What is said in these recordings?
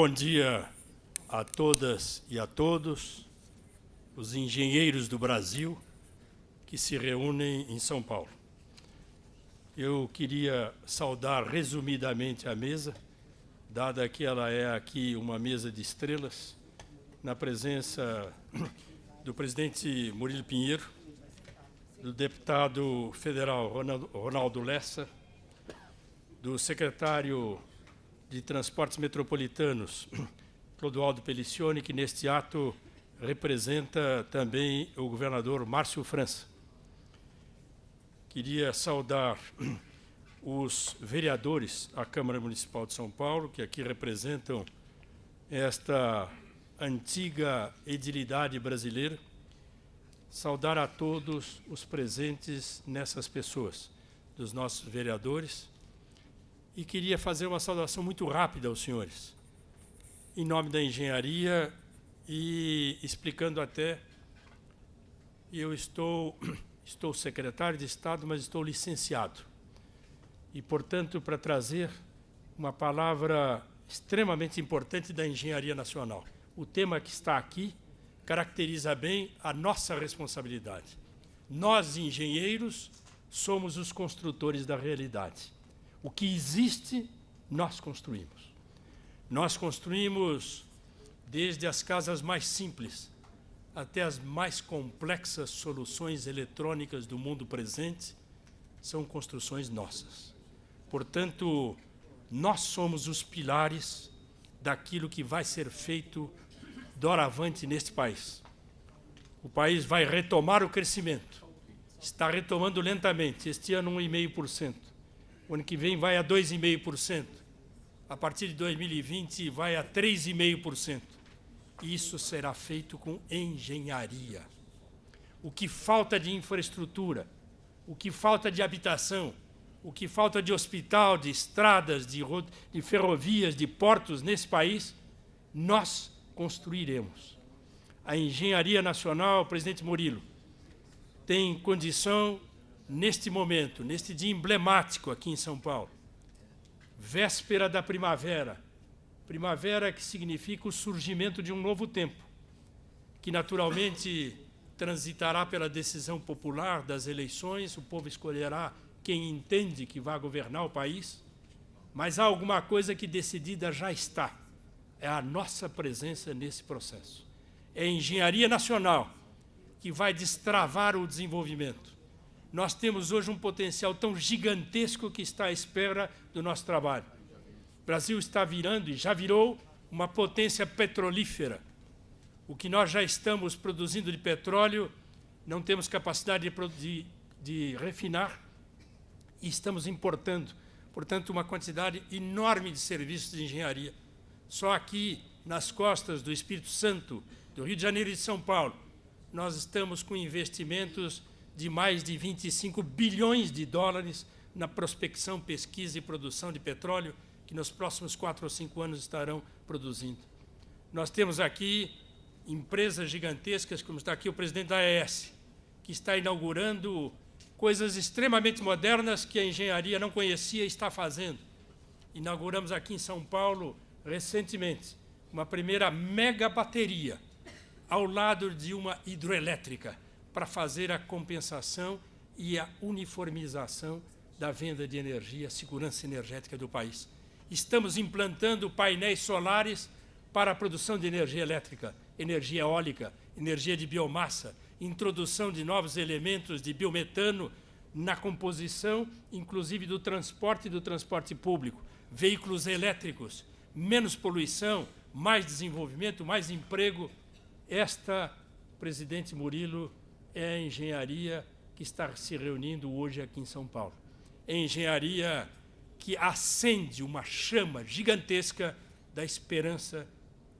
bom dia a todas e a todos os engenheiros do Brasil que se reúnem em São Paulo. Eu queria saudar resumidamente a mesa, dada que ela é aqui uma mesa de estrelas, na presença do presidente Murilo Pinheiro, do deputado federal Ronaldo Lessa, do secretário de Transportes Metropolitanos, Clodoaldo Pelicioni, que neste ato representa também o governador Márcio França. Queria saudar os vereadores à Câmara Municipal de São Paulo, que aqui representam esta antiga edilidade brasileira, saudar a todos os presentes nessas pessoas, dos nossos vereadores, e queria fazer uma saudação muito rápida aos senhores, em nome da engenharia e explicando até, eu estou secretário de Estado, mas estou licenciado. E, portanto, para trazer uma palavra extremamente importante da engenharia nacional. O tema que está aqui caracteriza bem a nossa responsabilidade. Nós, engenheiros, somos os construtores da realidade. O que existe, nós construímos. Nós construímos desde as casas mais simples até as mais complexas soluções eletrônicas do mundo presente, são construções nossas. Portanto, nós somos os pilares daquilo que vai ser feito doravante neste país. O país vai retomar o crescimento. Está retomando lentamente. Este ano, 1,5%. O ano que vem vai a 2,5%. A partir de 2020, vai a 3,5%. Isso será feito com engenharia. O que falta de infraestrutura, o que falta de habitação, o que falta de hospital, de estradas, de ferrovias, de portos nesse país, nós construiremos. A engenharia nacional, presidente Murilo, tem condição, neste momento, neste dia emblemático aqui em São Paulo, véspera da primavera, primavera que significa o surgimento de um novo tempo, que naturalmente transitará pela decisão popular das eleições, o povo escolherá quem entende que vai governar o país, mas há alguma coisa que decidida já está, é a nossa presença nesse processo. É a engenharia nacional que vai destravar o desenvolvimento. Nós temos hoje um potencial tão gigantesco que está à espera do nosso trabalho. O Brasil está virando, e já virou, uma potência petrolífera. O que nós já estamos produzindo de petróleo, não temos capacidade de refinar e estamos importando, portanto, uma quantidade enorme de serviços de engenharia. Só aqui, nas costas do Espírito Santo, do Rio de Janeiro e de São Paulo, nós estamos com investimentos de mais de 25 bilhões de dólares na prospecção, pesquisa e produção de petróleo, que nos próximos 4 ou 5 anos estarão produzindo. Nós temos aqui empresas gigantescas, como está aqui o presidente da AES, que está inaugurando coisas extremamente modernas que a engenharia não conhecia e está fazendo. Inauguramos aqui em São Paulo, recentemente, uma primeira mega bateria, ao lado de uma hidroelétrica, para fazer a compensação e a uniformização da venda de energia, segurança energética do país. Estamos implantando painéis solares para a produção de energia elétrica, energia eólica, energia de biomassa, introdução de novos elementos de biometano na composição, inclusive do transporte e do transporte público, veículos elétricos, menos poluição, mais desenvolvimento, mais emprego. Esta, presidente Murilo, é a engenharia que está se reunindo hoje aqui em São Paulo. É a engenharia que acende uma chama gigantesca da esperança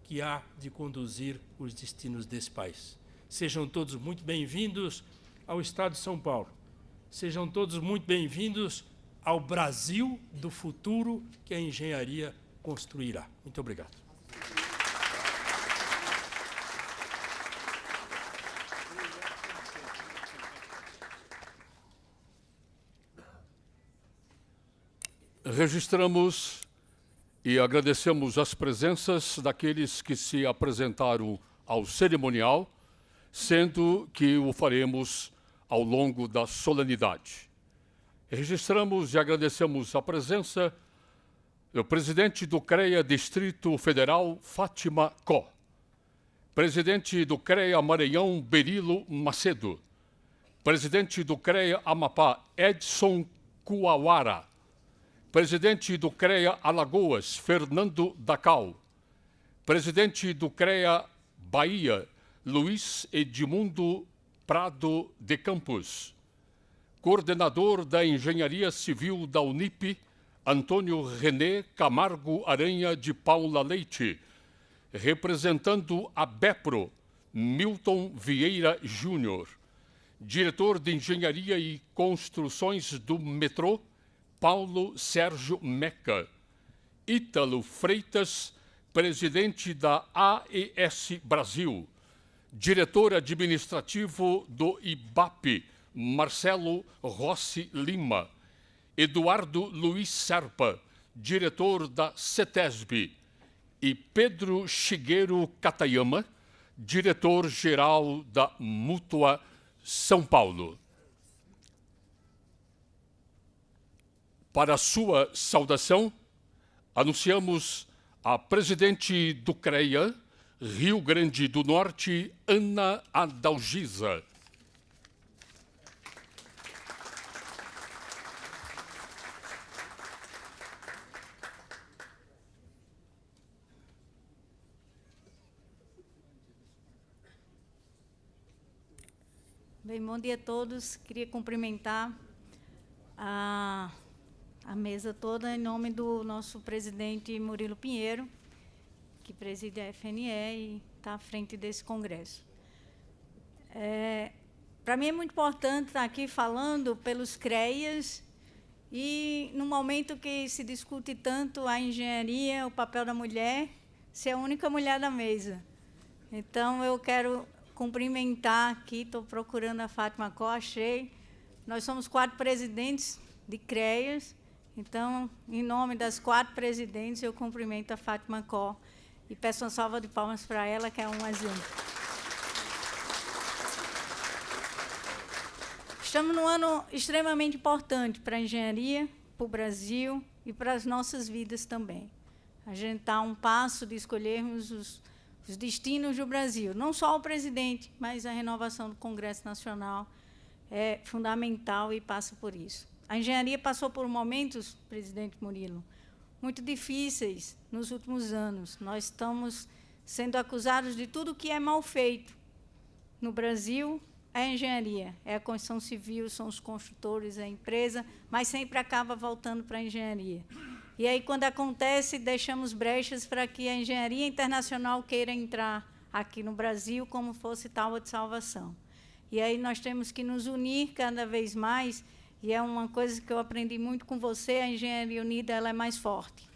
que há de conduzir os destinos desse país. Sejam todos muito bem-vindos ao Estado de São Paulo. Sejam todos muito bem-vindos ao Brasil do futuro que a engenharia construirá. Muito obrigado. Registramos e agradecemos as presenças daqueles que se apresentaram ao cerimonial, sendo que o faremos ao longo da solenidade. Registramos e agradecemos a presença do presidente do CREA Distrito Federal, Fátima Có, presidente do CREA Maranhão, Berilo Macedo, presidente do CREA Amapá, Edson Kuawara, presidente do CREA Alagoas, Fernando Dacal, presidente do CREA Bahia, Luiz Edmundo Prado de Campos, coordenador da Engenharia Civil da Unip, Antônio René Camargo Aranha de Paula Leite, representando a BEPRO, Milton Vieira Júnior, diretor de Engenharia e Construções do Metrô, Paulo Sérgio Meca, Ítalo Freitas, presidente da AES Brasil, diretor administrativo do IBAP, Marcelo Rossi Lima, Eduardo Luiz Serpa, diretor da CETESB, e Pedro Shigeru Katayama, diretor-geral da Mútua São Paulo. Para sua saudação, anunciamos a presidente do CREA, Rio Grande do Norte, Ana Adalgisa. Bem, bom dia a todos. Queria cumprimentar a mesa toda em nome do nosso presidente Murilo Pinheiro, que preside a FNE e está à frente desse congresso. Para mim é muito importante estar aqui falando pelos CREAs e, no momento que se discute tanto a engenharia, o papel da mulher, ser a única mulher da mesa. Então, eu quero cumprimentar aqui, estou procurando a Fátima Có, achei. Nós somos 4 presidentes de CREAs, então, em nome das 4 presidentes, eu cumprimento a Fátima Có e peço uma salva de palmas para ela, que é um exemplo. Estamos num ano extremamente importante para a engenharia, para o Brasil e para as nossas vidas também. A gente está a um passo de escolhermos os destinos do Brasil. Não só o presidente, mas a renovação do Congresso Nacional é fundamental e passa por isso. A engenharia passou por momentos, presidente Murilo, muito difíceis nos últimos anos. Nós estamos sendo acusados de tudo que é mal feito. No Brasil, é a engenharia, é a construção civil, são os construtores, é a empresa, mas sempre acaba voltando para a engenharia. E aí, quando acontece, deixamos brechas para que a engenharia internacional queira entrar aqui no Brasil como fosse tábua de salvação. E aí nós temos que nos unir cada vez mais, e é uma coisa que eu aprendi muito com você, a engenharia unida ela é mais forte.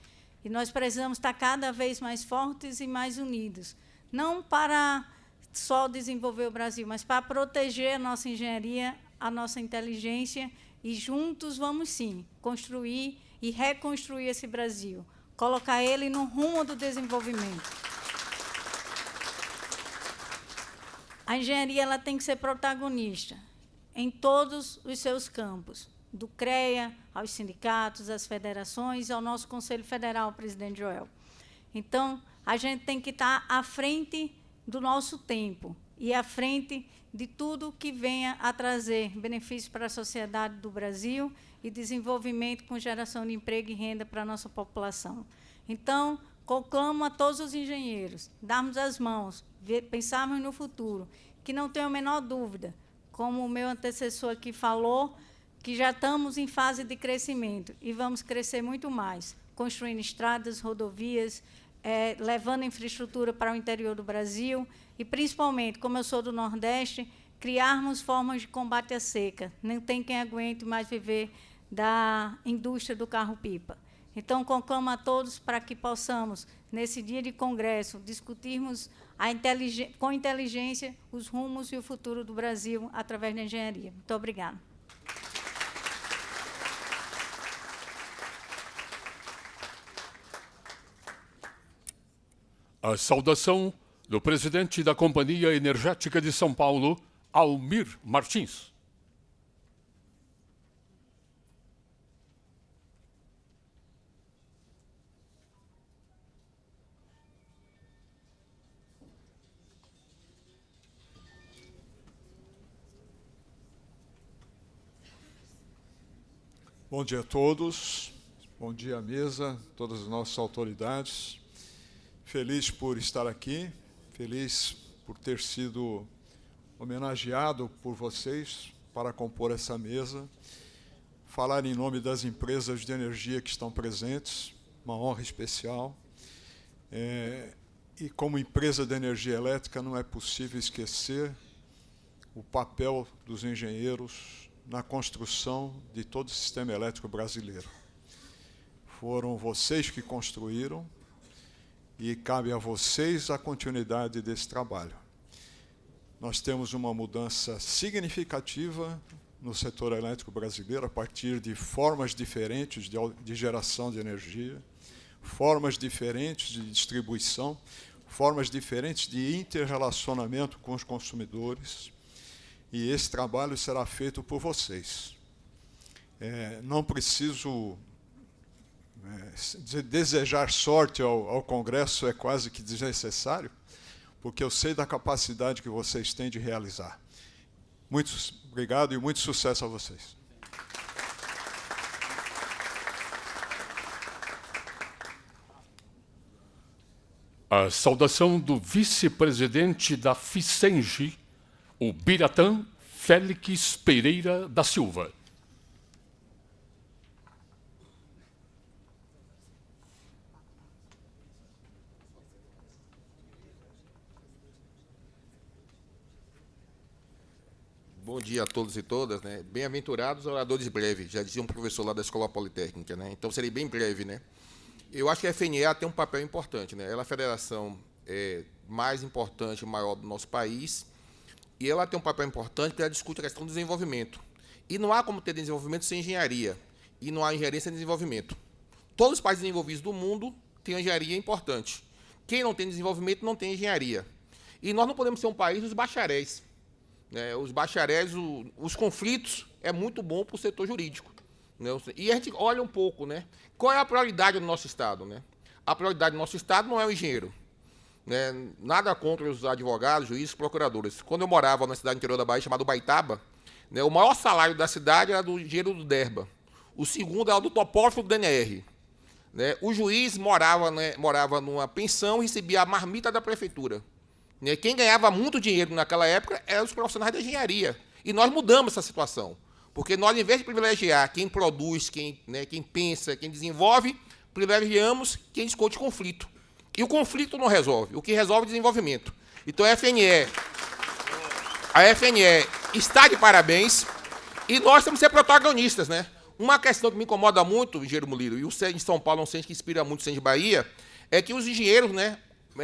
E nós precisamos estar cada vez mais fortes e mais unidos. Não para só desenvolver o Brasil, mas para proteger a nossa engenharia, a nossa inteligência, e juntos vamos, sim, construir e reconstruir esse Brasil, colocar ele no rumo do desenvolvimento. A engenharia ela tem que ser protagonista em todos os seus campos, do CREA aos sindicatos, às federações, ao nosso Conselho Federal, presidente Joel. Então, a gente tem que estar à frente do nosso tempo e à frente de tudo que venha a trazer benefícios para a sociedade do Brasil e desenvolvimento com geração de emprego e renda para a nossa população. Então, conclamo a todos os engenheiros, darmos as mãos, pensarmos no futuro, que não tenho a menor dúvida, como o meu antecessor aqui falou, que já estamos em fase de crescimento e vamos crescer muito mais, construindo estradas, rodovias, levando infraestrutura para o interior do Brasil e, principalmente, como eu sou do Nordeste, criarmos formas de combate à seca. Não tem quem aguente mais viver da indústria do carro-pipa. Então, conclamo a todos para que possamos, nesse dia de congresso, discutirmos com inteligência os rumos e o futuro do Brasil através da engenharia. Muito obrigada. A saudação do presidente da Companhia Energética de São Paulo, Almir Martins. Bom dia a todos, bom dia à mesa, todas as nossas autoridades. Feliz por estar aqui, feliz por ter sido homenageado por vocês para compor essa mesa, falar em nome das empresas de energia que estão presentes, uma honra especial. E como empresa de energia elétrica não é possível esquecer o papel dos engenheiros na construção de todo o sistema elétrico brasileiro. Foram vocês que construíram e cabe a vocês a continuidade desse trabalho. Nós temos uma mudança significativa no setor elétrico brasileiro a partir de formas diferentes de geração de energia, formas diferentes de distribuição, formas diferentes de interrelacionamento com os consumidores. E esse trabalho será feito por vocês. Não preciso desejar sorte ao Congresso, é quase que desnecessário, porque eu sei da capacidade que vocês têm de realizar. Muito obrigado e muito sucesso a vocês. A saudação do vice-presidente da FICENGE, o Biratã Félix Pereira da Silva. Bom dia a todos e todas, né? Bem-aventurados oradores breves, já dizia um professor lá da Escola Politécnica, né? Então serei bem breve, né? Eu acho que a FNE tem um papel importante, né? Ela é a federação mais importante e maior do nosso país. E ela tem um papel importante porque ela discute a questão do desenvolvimento. E não há como ter desenvolvimento sem engenharia. E não há engenharia sem desenvolvimento. Todos os países desenvolvidos do mundo têm engenharia importante. Quem não tem desenvolvimento não tem engenharia. E nós não podemos ser um país dos bacharéis. Os bacharéis, os conflitos, é muito bom para o setor jurídico. E a gente olha um pouco, né? Qual é a prioridade do nosso Estado? Né? A prioridade do nosso Estado não é o engenheiro. Nada contra os advogados, juízes, procuradores. Quando eu morava na cidade interior da Bahia, chamada Baitaba, o maior salário da cidade era do engenheiro do DERBA. O segundo era do topógrafo do DNR. O juiz morava numa pensão e recebia a marmita da prefeitura. Quem ganhava muito dinheiro naquela época eram os profissionais da engenharia. E nós mudamos essa situação. Porque nós, em vez de privilegiar quem produz, quem pensa, quem desenvolve, privilegiamos quem discute conflito. E o conflito não resolve. O que resolve é o desenvolvimento. Então, a FNE está de parabéns e nós temos que ser protagonistas. Né? Uma questão que me incomoda muito, engenheiro Muliro, e o CEN de São Paulo é um CEN que inspira muito o CEN de Bahia, é que os engenheiros,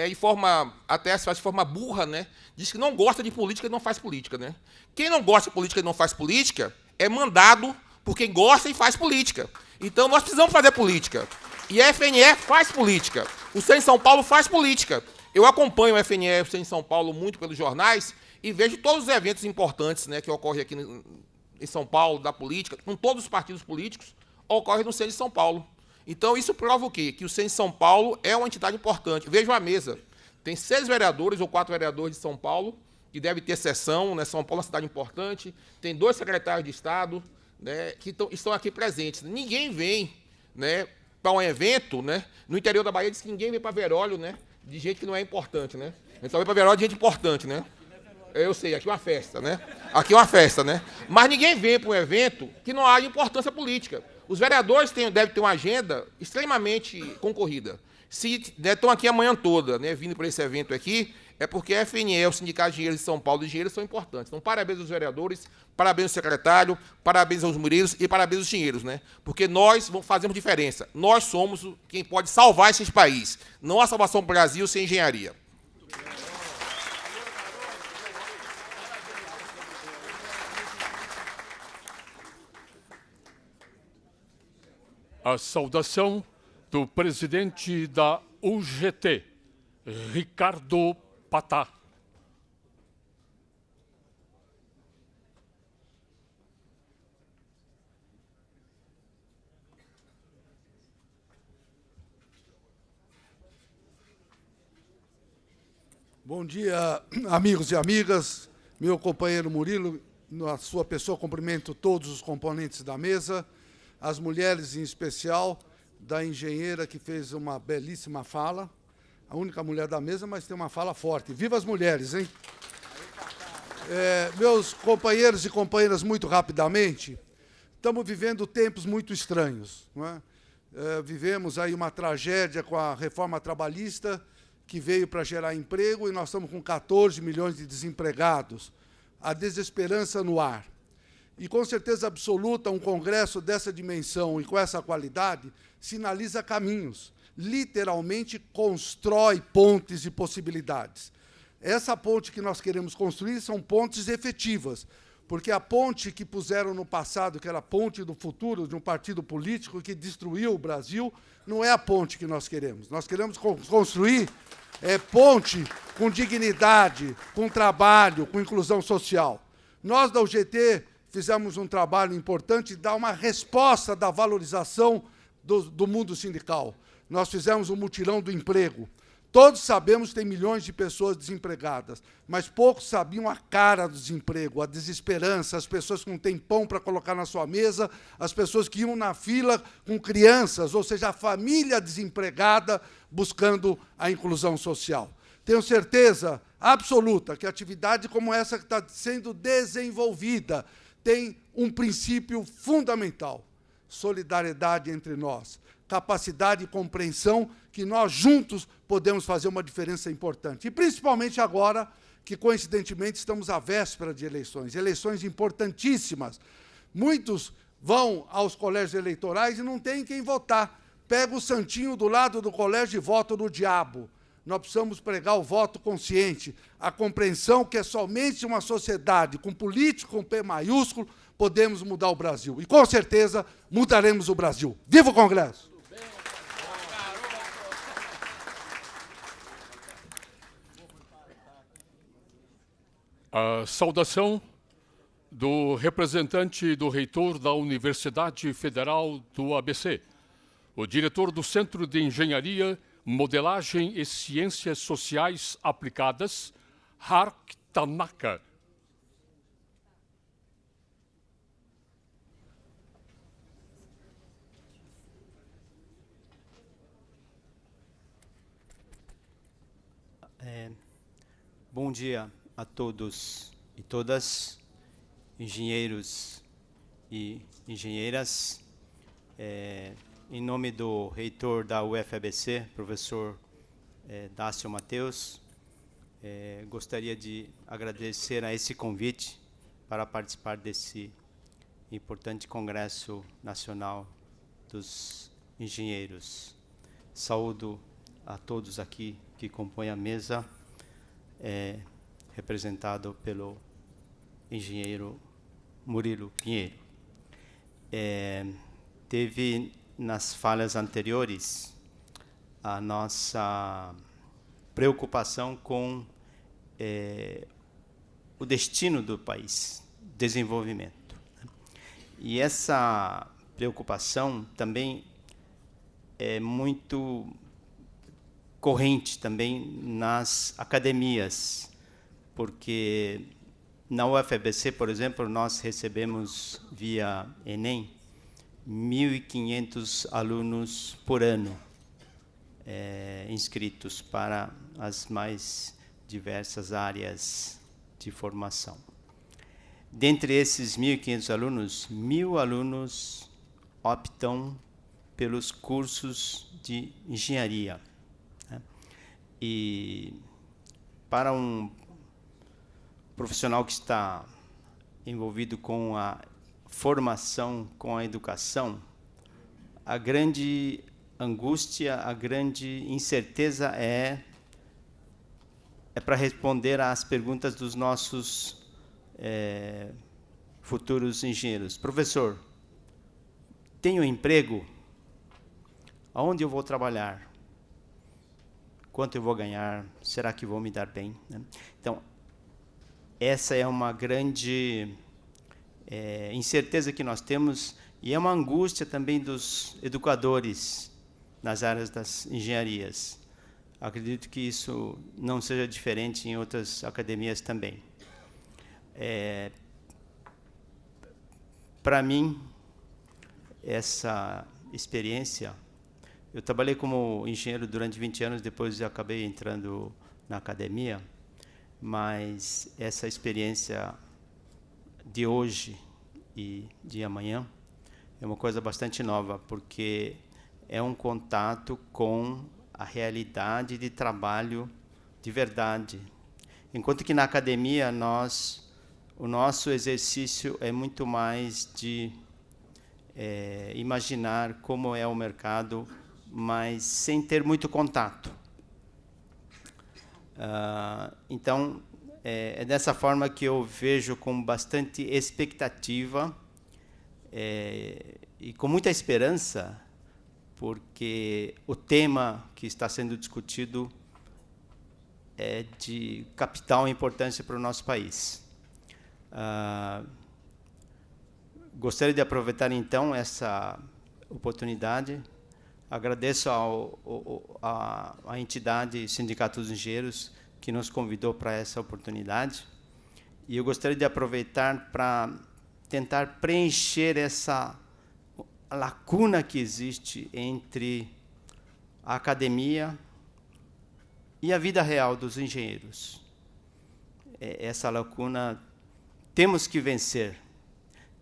de forma, até se faz de forma burra, diz que não gosta de política e não faz política. Né? Quem não gosta de política e não faz política é mandado por quem gosta e faz política. Então, nós precisamos fazer política. E a FNE faz política. O CEN de São Paulo faz política. Eu acompanho o FNE e o CEN de São Paulo muito pelos jornais e vejo todos os eventos importantes que ocorrem aqui em São Paulo, da política, com todos os partidos políticos, ocorrem no CEN de São Paulo. Então, isso prova o quê? Que o CEN de São Paulo é uma entidade importante. Vejam a mesa. Tem 6 vereadores ou 4 vereadores de São Paulo, que deve ter sessão. São Paulo é uma cidade importante. Tem 2 secretários de Estado que estão aqui presentes. Ninguém vem para um evento, no interior da Bahia, diz que ninguém vem para Veróleo, de gente que não é importante, Então, vem para Veróleo de gente importante, Eu sei, aqui é uma festa, Aqui é uma festa, Mas ninguém vem para um evento que não há importância política. Os vereadores devem ter uma agenda extremamente concorrida. Se estão aqui a manhã toda, vindo para esse evento aqui, é porque a FNE, o Sindicato de Engenheiros de São Paulo, de engenheiros são importantes. Então, parabéns aos vereadores, parabéns ao secretário, parabéns aos mureiros e parabéns aos engenheiros, Porque nós fazemos diferença. Nós somos quem pode salvar esse país. Não há salvação do Brasil sem engenharia. A saudação do presidente da UGT, Ricardo Patá. Bom dia, amigos e amigas. Meu companheiro Murilo, na sua pessoa, cumprimento todos os componentes da mesa, as mulheres em especial, da engenheira que fez uma belíssima fala, a única mulher da mesa, mas tem uma fala forte. Viva as mulheres, hein? Meus companheiros e companheiras, muito rapidamente, estamos vivendo tempos muito estranhos, não é? Vivemos aí uma tragédia com a reforma trabalhista, que veio para gerar emprego, e nós estamos com 14 milhões de desempregados. A desesperança no ar. E, com certeza absoluta, um congresso dessa dimensão e com essa qualidade sinaliza caminhos, literalmente constrói pontes e possibilidades. Essa ponte que nós queremos construir são pontes efetivas, porque a ponte que puseram no passado, que era a ponte do futuro de um partido político que destruiu o Brasil, não é a ponte que nós queremos. Nós queremos construir ponte com dignidade, com trabalho, com inclusão social. Nós, da UGT, fizemos um trabalho importante de dar uma resposta da valorização do mundo sindical. Nós fizemos um mutirão do emprego. Todos sabemos que tem milhões de pessoas desempregadas, mas poucos sabiam a cara do desemprego, a desesperança, as pessoas que não têm pão para colocar na sua mesa, as pessoas que iam na fila com crianças, ou seja, a família desempregada buscando a inclusão social. Tenho certeza absoluta que atividade como essa que está sendo desenvolvida tem um princípio fundamental: solidariedade entre nós, capacidade e compreensão que nós juntos podemos fazer uma diferença importante. E principalmente agora que, coincidentemente, estamos à véspera de eleições importantíssimas. Muitos vão aos colégios eleitorais e não têm quem votar. Pega o santinho do lado do colégio e vota no diabo. Nós precisamos pregar o voto consciente, a compreensão que é somente uma sociedade com político com P maiúsculo podemos mudar o Brasil. E, com certeza, mudaremos o Brasil. Viva o Congresso! A saudação do representante do reitor da Universidade Federal do ABC, o diretor do Centro de Engenharia, Modelagem e Ciências Sociais Aplicadas, Hark Tanaka. Bom dia a todos e todas, engenheiros e engenheiras. Em nome do reitor da UFABC, professor Dácio Mateus, gostaria de agradecer a esse convite para participar desse importante Congresso Nacional dos Engenheiros. Saúdo a todos aqui que compõem a mesa, representado pelo engenheiro Murilo Pinheiro. Teve nas falas anteriores a nossa preocupação com o destino do país, desenvolvimento. E essa preocupação também é muito corrente também nas academias, porque na UFABC, por exemplo, nós recebemos via Enem 1.500 alunos por ano inscritos para as mais diversas áreas de formação. Dentre esses 1.500 alunos, 1.000 alunos optam pelos cursos de engenharia. E para um profissional que está envolvido com a formação, com a educação, a grande angústia, a grande incerteza é para responder às perguntas dos nossos futuros engenheiros. Professor, tenho emprego? Aonde eu vou trabalhar? quanto eu vou ganhar, será que vou me dar bem? Né? Então, essa é uma grande incerteza que nós temos e é uma angústia também dos educadores nas áreas das engenharias. Acredito que isso não seja diferente em outras academias também. Para mim, essa experiência, eu trabalhei como engenheiro durante 20 anos, depois eu acabei entrando na academia, mas essa experiência de hoje e de amanhã é uma coisa bastante nova, porque é um contato com a realidade de trabalho de verdade. Enquanto que na academia o nosso exercício é muito mais de imaginar como é o mercado, mas sem ter muito contato. Então, é dessa forma que eu vejo com bastante expectativa e com muita esperança, porque o tema que está sendo discutido é de capital importância para o nosso país. Gostaria de aproveitar, então, essa oportunidade. Agradeço à entidade Sindicato dos Engenheiros que nos convidou para essa oportunidade. E eu gostaria de aproveitar para tentar preencher essa lacuna que existe entre a academia e a vida real dos engenheiros. Essa lacuna temos que vencer.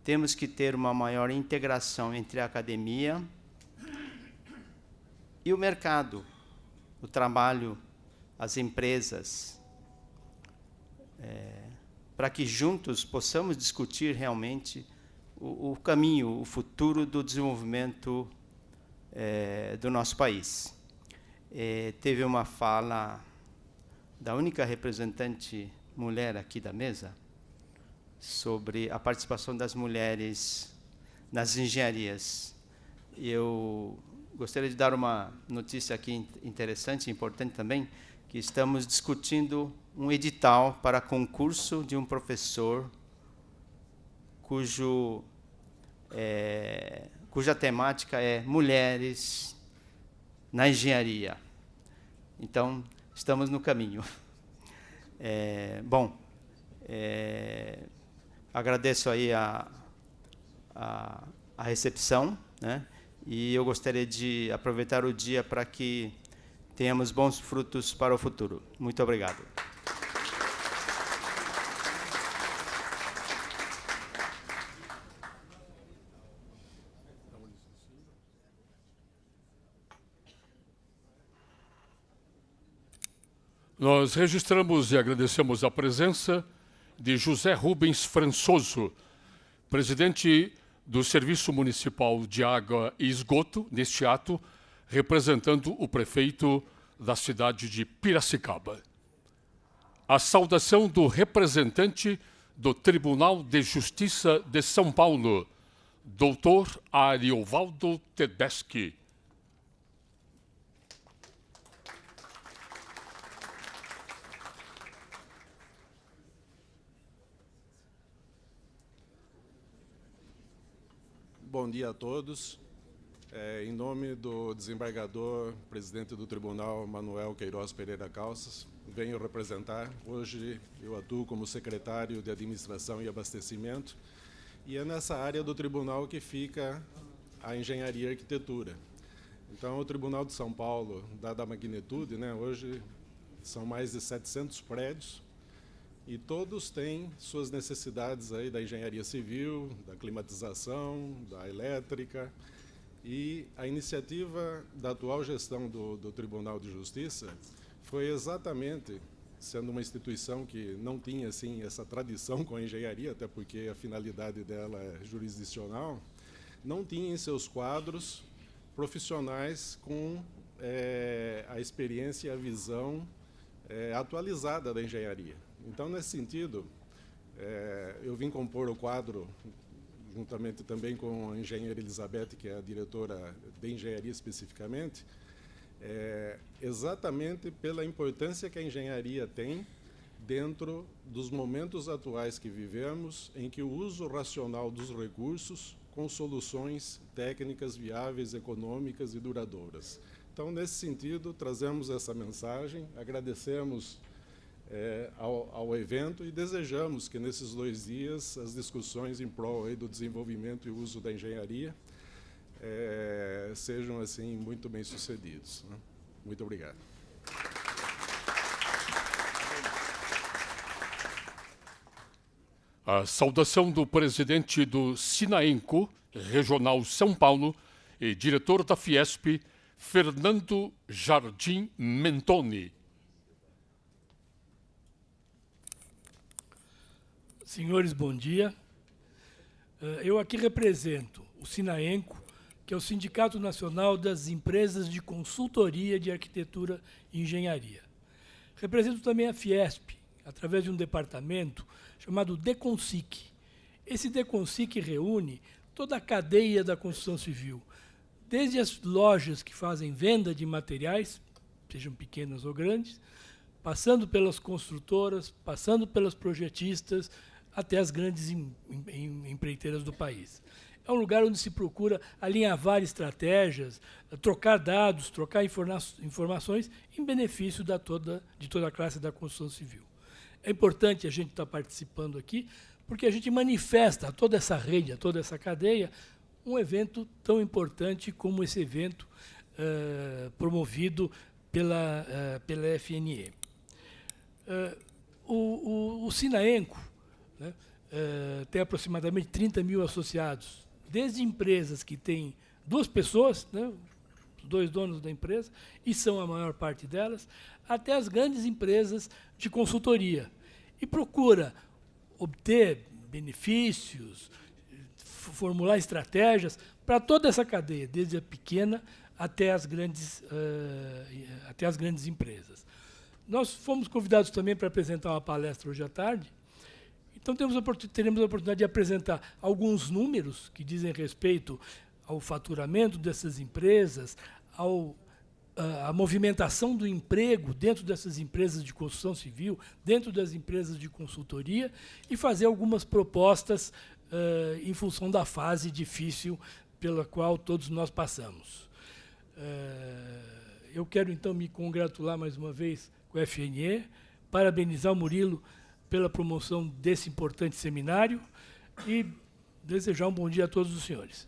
Temos que ter uma maior integração entre a academia e o mercado, o trabalho, as empresas, para que juntos possamos discutir realmente o caminho, o futuro do desenvolvimento do nosso país. Teve uma fala da única representante mulher aqui da mesa sobre a participação das mulheres nas engenharias. Eu gostaria de dar uma notícia aqui interessante e importante também, que estamos discutindo um edital para concurso de um professor cuja temática é mulheres na engenharia. Então, estamos no caminho. Agradeço aí a recepção, né? E eu gostaria de aproveitar o dia para que tenhamos bons frutos para o futuro. Muito obrigado. Nós registramos e agradecemos a presença de José Rubens Françoso, presidente do Serviço Municipal de Água e Esgoto, neste ato, representando o prefeito da cidade de Piracicaba. A saudação do representante do Tribunal de Justiça de São Paulo, Dr. Ariovaldo Tedeschi. Bom dia a todos. Em nome do desembargador, presidente do Tribunal, Manuel Queiroz Pereira Calças, venho representar. Hoje eu atuo como secretário de Administração e Abastecimento, e é nessa área do tribunal que fica a Engenharia e Arquitetura. Então, o Tribunal de São Paulo, dada a magnitude, né, hoje são mais de 700 prédios, e todos têm suas necessidades aí da engenharia civil, da climatização, da elétrica. E a iniciativa da atual gestão do Tribunal de Justiça foi exatamente, sendo uma instituição que não tinha assim, essa tradição com a engenharia, até porque a finalidade dela é jurisdicional, não tinha em seus quadros profissionais com a experiência e a visão atualizada da engenharia. Então, nesse sentido, eu vim compor o quadro, juntamente também com a engenheira Elizabeth, que é a diretora de engenharia especificamente, exatamente pela importância que a engenharia tem dentro dos momentos atuais que vivemos, em que o uso racional dos recursos com soluções técnicas viáveis, econômicas e duradouras. Então, nesse sentido, trazemos essa mensagem, agradecemos ao evento e desejamos que, nesses 2 dias, as discussões em prol aí do desenvolvimento e uso da engenharia sejam, assim, muito bem-sucedidos, né? Muito obrigado. A saudação do presidente do Sinaenco, Regional São Paulo, e diretor da Fiesp, Fernando Jardim Mentoni. Senhores, bom dia. Eu aqui represento o Sinaenco, que é o Sindicato Nacional das Empresas de Consultoria de Arquitetura e Engenharia. Represento também a Fiesp, através de um departamento chamado DECONSIC. Esse DECONSIC reúne toda a cadeia da construção civil, desde as lojas que fazem venda de materiais, sejam pequenas ou grandes, passando pelas construtoras, passando pelas projetistas, até as grandes empreiteiras do país. É um lugar onde se procura alinhavar estratégias, trocar dados, trocar informações em benefício de toda a classe da construção civil. É importante a gente estar participando aqui, porque a gente manifesta a toda essa rede, a toda essa cadeia, um evento tão importante como esse evento promovido pela FNE. O Sinaenco, né, tem aproximadamente 30 mil associados, desde empresas que têm 2 pessoas, né, os 2 donos da empresa, e são a maior parte delas, até as grandes empresas de consultoria. E procura obter benefícios, formular estratégias para toda essa cadeia, desde a pequena até as grandes empresas. Nós fomos convidados também para apresentar uma palestra hoje à tarde. Então, teremos a oportunidade de apresentar alguns números que dizem respeito ao faturamento dessas empresas, à movimentação do emprego dentro dessas empresas de construção civil, dentro das empresas de consultoria, e fazer algumas propostas em função da fase difícil pela qual todos nós passamos. Eu quero, então, me congratular mais uma vez com a FNE, parabenizar o Murilo pela promoção desse importante seminário e desejar um bom dia a todos os senhores.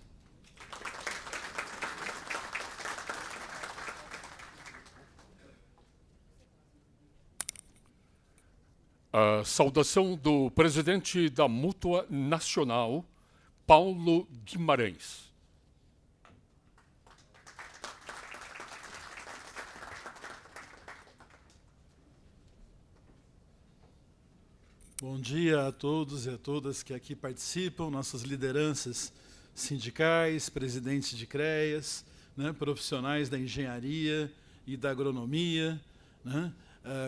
A saudação do presidente da Mútua Nacional, Paulo Guimarães. Bom dia a todos e a todas que aqui participam, nossas lideranças sindicais, presidentes de CREAs, né, profissionais da engenharia e da agronomia, né,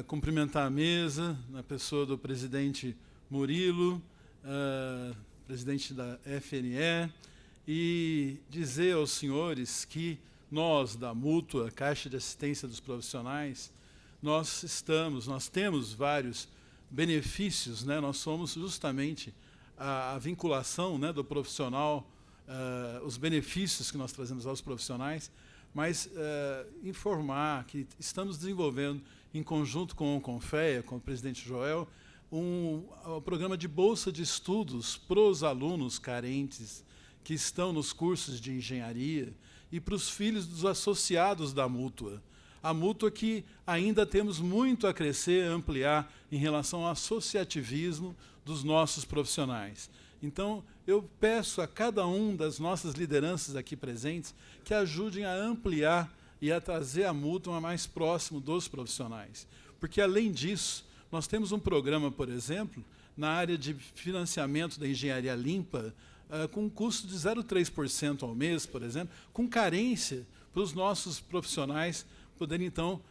cumprimentar a mesa, na pessoa do presidente Murilo, presidente da FNE, e dizer aos senhores que nós, da Mútua, Caixa de Assistência dos Profissionais, nós temos vários benefícios, né? Nós somos justamente a vinculação, né, do profissional, os benefícios que nós trazemos aos profissionais, mas informar que estamos desenvolvendo, em conjunto com o CONFEA, com o presidente Joel, um programa de bolsa de estudos para os alunos carentes que estão nos cursos de engenharia e para os filhos dos associados da Mútua. A Mútua que ainda temos muito a crescer, a ampliar em relação ao associativismo dos nossos profissionais. Então, eu peço a cada um das nossas lideranças aqui presentes que ajudem a ampliar e a trazer a Mútua mais próximo dos profissionais. Porque, além disso, nós temos um programa, por exemplo, na área de financiamento da engenharia limpa, com um custo de 0,3% ao mês, por exemplo, com carência para os nossos profissionais poderem, então,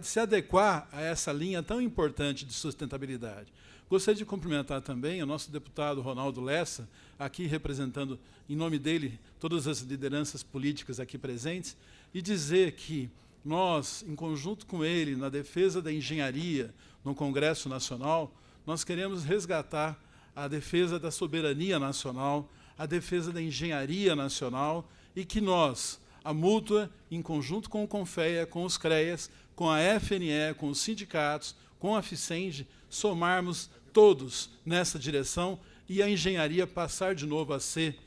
se adequar a essa linha tão importante de sustentabilidade. Gostaria de cumprimentar também o nosso deputado Ronaldo Lessa, aqui representando, em nome dele, todas as lideranças políticas aqui presentes, e dizer que nós, em conjunto com ele, na defesa da engenharia no Congresso Nacional, nós queremos resgatar a defesa da soberania nacional, a defesa da engenharia nacional, e que nós, a Mútua, em conjunto com o Confea, com os CREAS, com a FNE, com os sindicatos, com a FICENG, somarmos todos nessa direção e a engenharia passar de novo a ser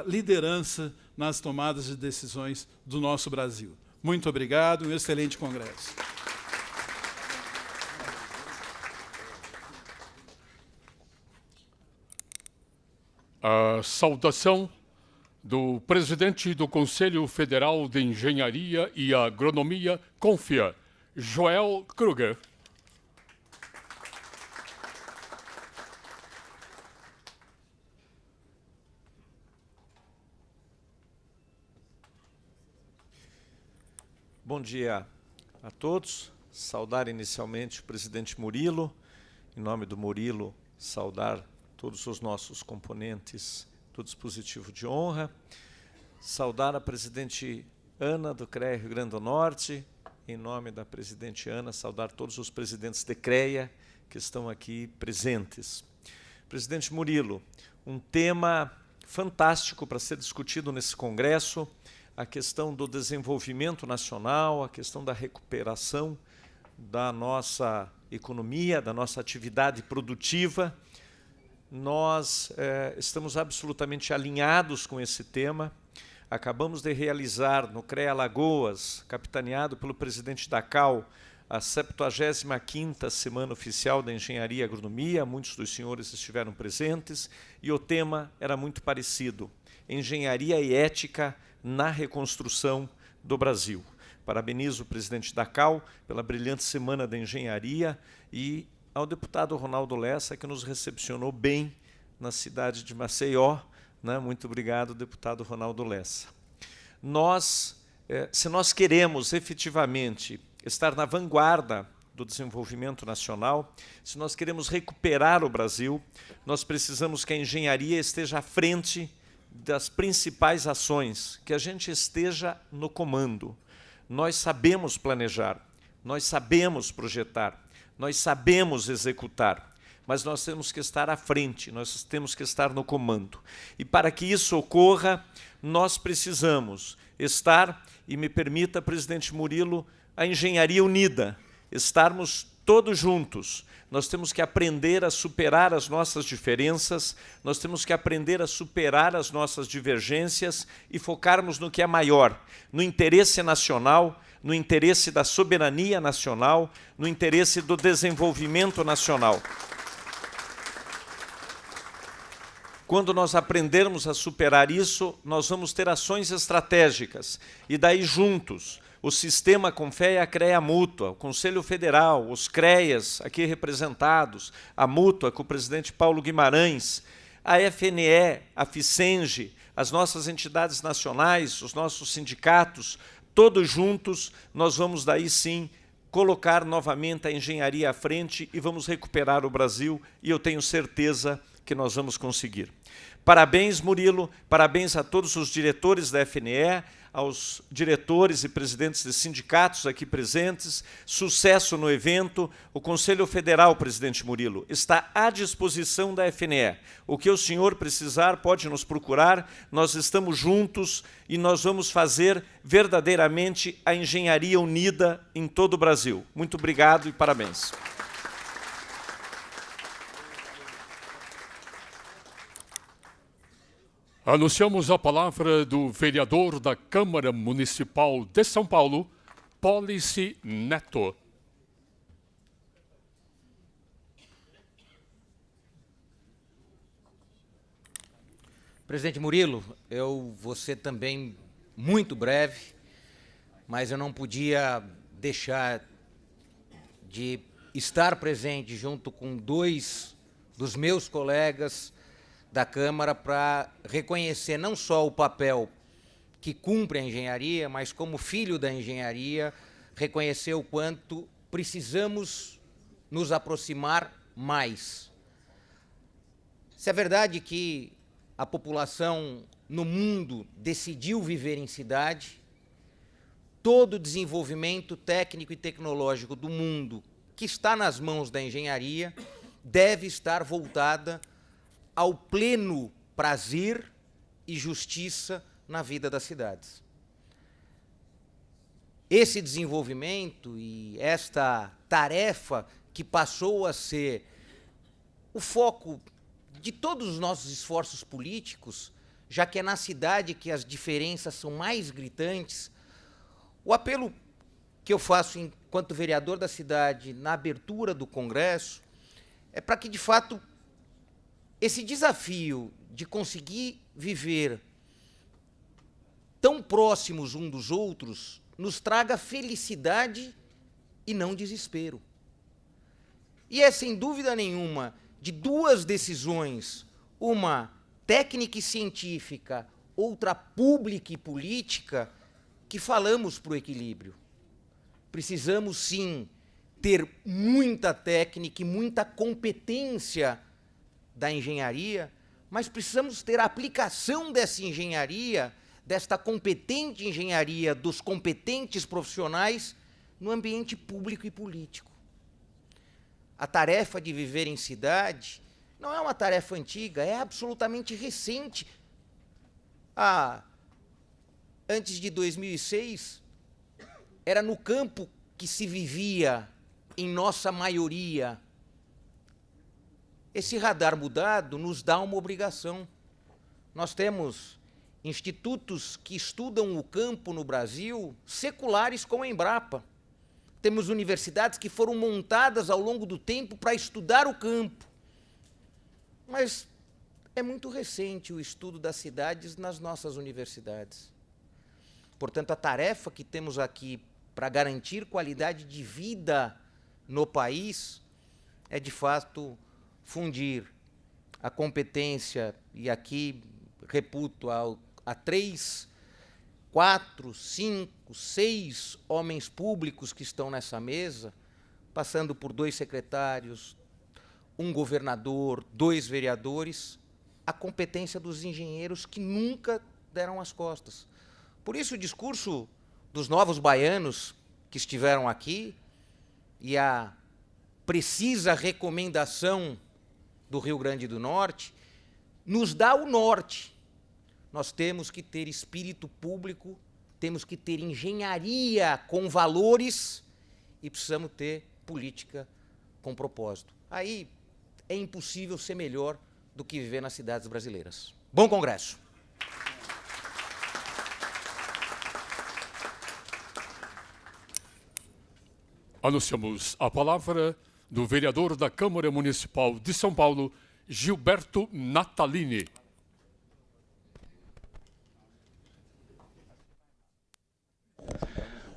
liderança nas tomadas de decisões do nosso Brasil. Muito obrigado e um excelente congresso. A saudação do presidente do Conselho Federal de Engenharia e Agronomia, Confea, Joel Kruger. Bom dia a todos. Saudar inicialmente o presidente Murilo. Em nome do Murilo, saudar todos os nossos componentes do dispositivo de honra. Saudar a presidente Ana, do CREA Rio Grande do Norte. Em nome da presidente Ana, saudar todos os presidentes de CREA que estão aqui presentes. Presidente Murilo, um tema fantástico para ser discutido nesse congresso, a questão do desenvolvimento nacional, a questão da recuperação da nossa economia, da nossa atividade produtiva. Nós estamos absolutamente alinhados com esse tema. Acabamos de realizar no CREA Alagoas, capitaneado pelo presidente da CAL, a 75ª Semana Oficial da Engenharia e Agronomia. Muitos dos senhores estiveram presentes e o tema era muito parecido: engenharia e ética na reconstrução do Brasil. Parabenizo o presidente da CAL pela brilhante Semana da Engenharia e ao deputado Ronaldo Lessa, que nos recepcionou bem na cidade de Maceió. Muito obrigado, deputado Ronaldo Lessa. Se nós queremos efetivamente estar na vanguarda do desenvolvimento nacional, se nós queremos recuperar o Brasil, nós precisamos que a engenharia esteja à frente das principais ações, que a gente esteja no comando. Nós sabemos planejar, nós sabemos projetar, nós sabemos executar, mas nós temos que estar à frente, nós temos que estar no comando. E para que isso ocorra, nós precisamos estar, e me permita, presidente Murilo, a engenharia unida, estarmos todos juntos. Nós temos que aprender a superar as nossas diferenças, nós temos que aprender a superar as nossas divergências e focarmos no que é maior, no interesse nacional, no interesse da soberania nacional, no interesse do desenvolvimento nacional. Quando nós aprendermos a superar isso, nós vamos ter ações estratégicas, e daí juntos, o sistema Confea, CREA Mútua, o Conselho Federal, os CREAs aqui representados, a Mútua com o presidente Paulo Guimarães, a FNE, a FICENG, as nossas entidades nacionais, os nossos sindicatos, todos juntos, nós vamos daí sim colocar novamente a engenharia à frente e vamos recuperar o Brasil, e eu tenho certeza que nós vamos conseguir. Parabéns, Murilo, parabéns a todos os diretores da FNE, aos diretores e presidentes de sindicatos aqui presentes, sucesso no evento. O Conselho Federal, presidente Murilo, está à disposição da FNE. O que o senhor precisar pode nos procurar, nós estamos juntos e nós vamos fazer verdadeiramente a engenharia unida em todo o Brasil. Muito obrigado e parabéns. Anunciamos a palavra do vereador da Câmara Municipal de São Paulo, Pólice Neto. Presidente Murilo, eu vou ser também muito breve, mas eu não podia deixar de estar presente junto com dois dos meus colegas da Câmara para reconhecer não só o papel que cumpre a engenharia, mas como filho da engenharia, reconhecer o quanto precisamos nos aproximar mais. Se é verdade que a população no mundo decidiu viver em cidade, todo o desenvolvimento técnico e tecnológico do mundo que está nas mãos da engenharia deve estar voltada ao pleno prazer e justiça na vida das cidades. Esse desenvolvimento e esta tarefa que passou a ser o foco de todos os nossos esforços políticos, já que é na cidade que as diferenças são mais gritantes, o apelo que eu faço enquanto vereador da cidade na abertura do Congresso é para que, de fato, esse desafio de conseguir viver tão próximos uns dos outros nos traga felicidade e não desespero. E é, sem dúvida nenhuma, de duas decisões, uma técnica e científica, outra pública e política, que falamos para o equilíbrio. Precisamos, sim, ter muita técnica e muita competência da engenharia, mas precisamos ter a aplicação dessa engenharia, desta competente engenharia, dos competentes profissionais, no ambiente público e político. A tarefa de viver em cidade não é uma tarefa antiga, é absolutamente recente. Antes de 2006, era no campo que se vivia, em nossa maioria. Esse radar mudado nos dá uma obrigação. Nós temos institutos que estudam o campo no Brasil, seculares como a Embrapa. Temos universidades que foram montadas ao longo do tempo para estudar o campo. Mas é muito recente o estudo das cidades nas nossas universidades. Portanto, a tarefa que temos aqui para garantir qualidade de vida no país é, de fato, fundir a competência, e aqui reputo a 3, 4, 5, 6 homens públicos que estão nessa mesa, passando por 2 secretários, um governador, 2 vereadores, a competência dos engenheiros que nunca deram as costas. Por isso, o discurso dos novos baianos que estiveram aqui e a precisa recomendação do Rio Grande do Norte nos dá o norte. Nós temos que ter espírito público, temos que ter engenharia com valores e precisamos ter política com propósito. Aí é impossível ser melhor do que viver nas cidades brasileiras. Bom Congresso! Anunciamos a palavra do vereador da Câmara Municipal de São Paulo, Gilberto Natalini.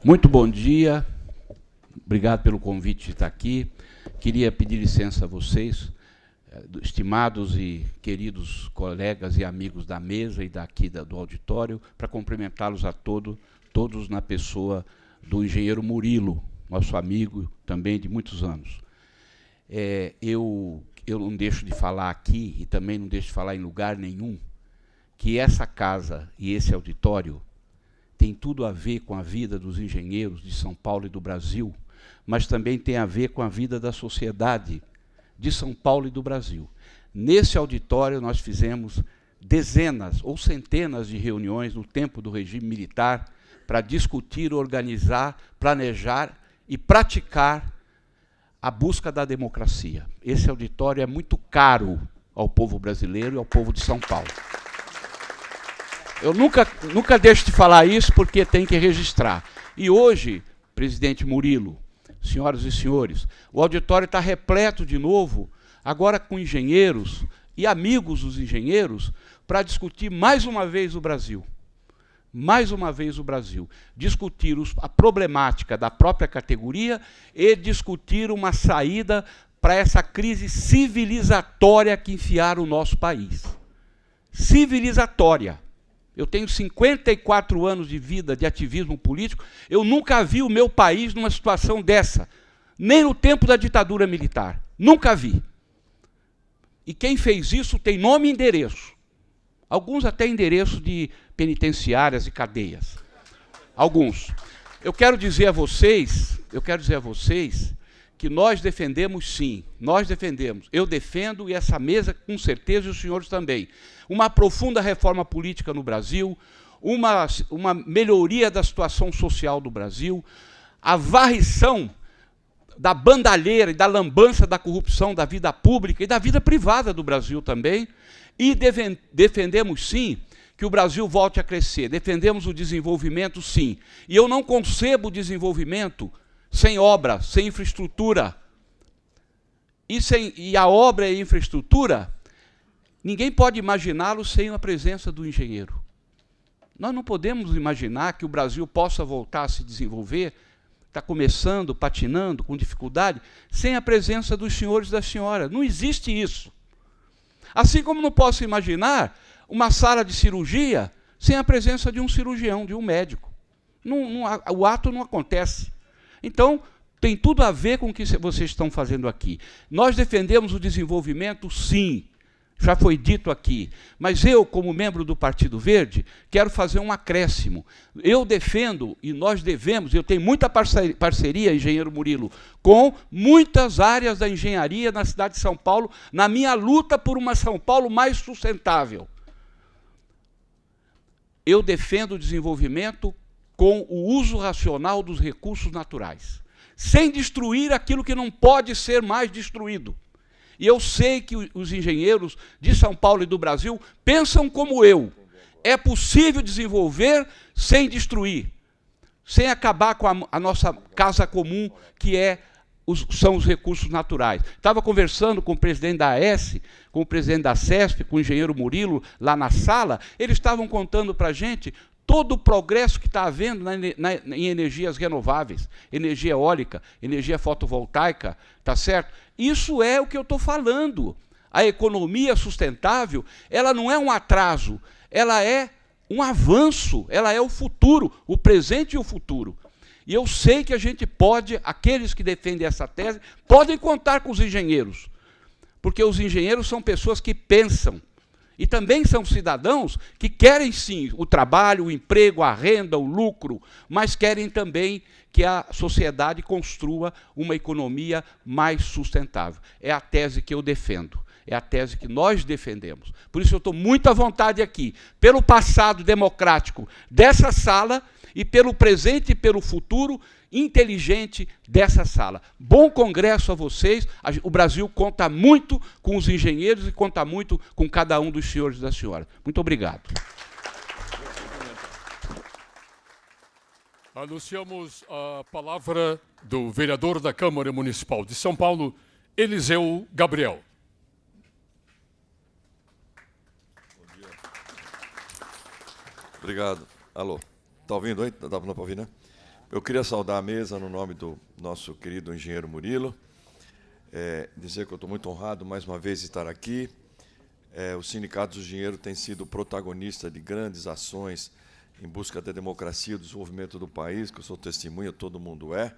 Muito bom dia, obrigado pelo convite de estar aqui. Queria pedir licença a vocês, estimados e queridos colegas e amigos da mesa e daqui do auditório, para cumprimentá-los a todos na pessoa do engenheiro Murilo, nosso amigo também de muitos anos. Eu não deixo de falar aqui, e também não deixo de falar em lugar nenhum, que essa casa e esse auditório tem tudo a ver com a vida dos engenheiros de São Paulo e do Brasil, mas também tem a ver com a vida da sociedade de São Paulo e do Brasil. Nesse auditório nós fizemos dezenas ou centenas de reuniões no tempo do regime militar para discutir, organizar, planejar e praticar a busca da democracia. Esse auditório é muito caro ao povo brasileiro e ao povo de São Paulo. Eu nunca deixo de falar isso porque tem que registrar. E hoje, presidente Murilo, senhoras e senhores, o auditório está repleto de novo, agora com engenheiros e amigos dos engenheiros, para discutir mais uma vez o Brasil. Mais uma vez o Brasil. Discutir a problemática da própria categoria e discutir uma saída para essa crise civilizatória que enfiaram o nosso país. Civilizatória. Eu tenho 54 anos de vida de ativismo político, eu nunca vi o meu país numa situação dessa, nem no tempo da ditadura militar. Nunca vi. E quem fez isso tem nome e endereço. Alguns até endereço de penitenciárias e cadeias. Alguns. Eu quero dizer a vocês que nós defendemos sim, nós defendemos, eu defendo e essa mesa com certeza e os senhores também, uma profunda reforma política no Brasil, uma melhoria da situação social do Brasil, a varrição da bandalheira e da lambança da corrupção da vida pública e da vida privada do Brasil também, e defendemos sim que o Brasil volte a crescer, defendemos o desenvolvimento sim, e eu não concebo o desenvolvimento sem obra, sem infraestrutura. E a obra e a infraestrutura, ninguém pode imaginá-lo sem a presença do engenheiro. Nós não podemos imaginar que o Brasil possa voltar a se desenvolver, está começando, patinando, com dificuldade, sem a presença dos senhores e das senhoras. Não existe isso. Assim como não posso imaginar uma sala de cirurgia sem a presença de um cirurgião, de um médico. O ato não acontece. Então, tem tudo a ver com o que vocês estão fazendo aqui. Nós defendemos o desenvolvimento, sim, já foi dito aqui, mas eu, como membro do Partido Verde, quero fazer um acréscimo. Eu defendo, e nós devemos, eu tenho muita parceria, engenheiro Murilo, com muitas áreas da engenharia na cidade de São Paulo, na minha luta por uma São Paulo mais sustentável. Eu defendo o desenvolvimento com o uso racional dos recursos naturais, sem destruir aquilo que não pode ser mais destruído. E eu sei que os engenheiros de São Paulo e do Brasil pensam como eu. É possível desenvolver sem destruir, sem acabar com a nossa casa comum, que são os recursos naturais. Estava conversando com o presidente da AES, com o presidente da CESP, com o engenheiro Murilo, lá na sala, eles estavam contando para a gente todo o progresso que está havendo em energias renováveis, energia eólica, energia fotovoltaica, tá certo? Isso é o que eu estou falando. A economia sustentável, ela não é um atraso, ela é um avanço, ela é o futuro, o presente e o futuro. E eu sei que a gente pode, aqueles que defendem essa tese, podem contar com os engenheiros, porque os engenheiros são pessoas que pensam, e também são cidadãos que querem, sim, o trabalho, o emprego, a renda, o lucro, mas querem também que a sociedade construa uma economia mais sustentável. É a tese que eu defendo, é a tese que nós defendemos. Por isso eu estou muito à vontade aqui, pelo passado democrático dessa sala e pelo presente e pelo futuro inteligente dessa sala. Bom congresso a vocês. O Brasil conta muito com os engenheiros e conta muito com cada um dos senhores e das senhoras. Muito obrigado. Anunciamos a palavra do vereador da Câmara Municipal de São Paulo, Eliseu Gabriel. Bom dia. Obrigado. Alô, está ouvindo aí? Dá para ouvir, né? Eu queria saudar a mesa no nome do nosso querido engenheiro Murilo, dizer que eu estou muito honrado mais uma vez de estar aqui. O Sindicato dos Engenheiros tem sido protagonista de grandes ações em busca da democracia e do desenvolvimento do país, que eu sou testemunha, todo mundo é.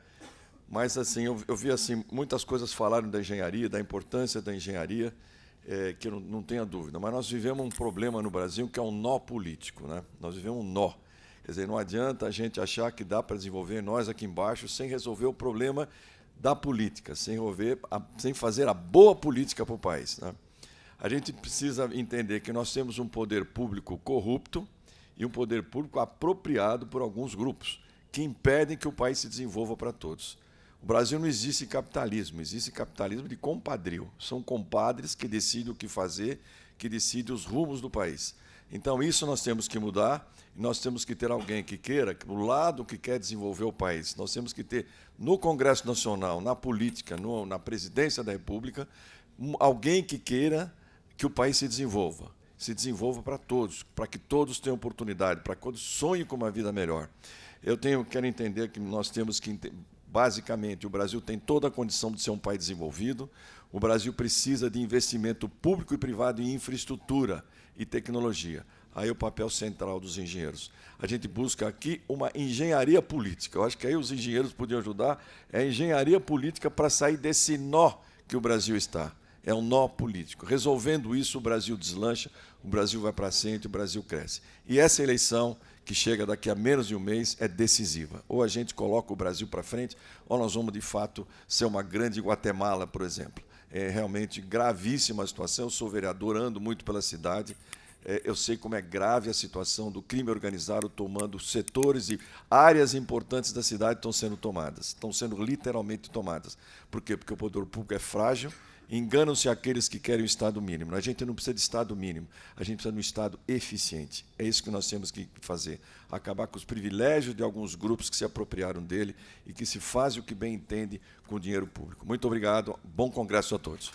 Mas assim, eu vi assim, muitas coisas falaram da engenharia, da importância da engenharia, que eu não tenha dúvida. Mas nós vivemos um problema no Brasil que é um nó político, né? Nós vivemos um nó. Quer dizer, não adianta a gente achar que dá para desenvolver nós aqui embaixo sem resolver o problema da política, sem fazer a boa política para o país, né? A gente precisa entender que nós temos um poder público corrupto e um poder público apropriado por alguns grupos, que impedem que o país se desenvolva para todos. No Brasil não existe capitalismo, existe capitalismo de compadrio. São compadres que decidem o que fazer, que decidem os rumos do país. Então, isso nós temos que mudar. Nós temos que ter alguém que queira, do lado que quer desenvolver o país. Nós temos que ter, no Congresso Nacional, na política, na presidência da República, alguém que queira que o país se desenvolva para todos, para que todos tenham oportunidade, para que todos sonhem com uma vida melhor. Quero entender que nós temos que, basicamente, o Brasil tem toda a condição de ser um país desenvolvido, o Brasil precisa de investimento público e privado em infraestrutura e tecnologia. aí o papel central dos engenheiros. A gente busca aqui uma engenharia política. Eu acho que aí os engenheiros podiam ajudar, é a engenharia política para sair desse nó que o Brasil está. É um nó político. Resolvendo isso, o Brasil deslancha, o Brasil vai para frente, o Brasil cresce. E essa eleição, que chega daqui a menos de um mês, é decisiva. Ou a gente coloca o Brasil para frente, ou nós vamos, de fato, ser uma grande Guatemala, por exemplo. É realmente gravíssima a situação. Eu sou vereador, ando muito pela cidade. Eu sei como é grave a situação do crime organizado tomando setores e áreas importantes da cidade estão sendo tomadas. Estão sendo literalmente tomadas. Por quê? Porque o poder público é frágil. Enganam-se aqueles que querem o Estado mínimo. A gente não precisa de Estado mínimo, a gente precisa de um Estado eficiente. É isso que nós temos que fazer. Acabar com os privilégios de alguns grupos que se apropriaram dele e que se fazem o que bem entende com o dinheiro público. Muito obrigado, bom congresso a todos.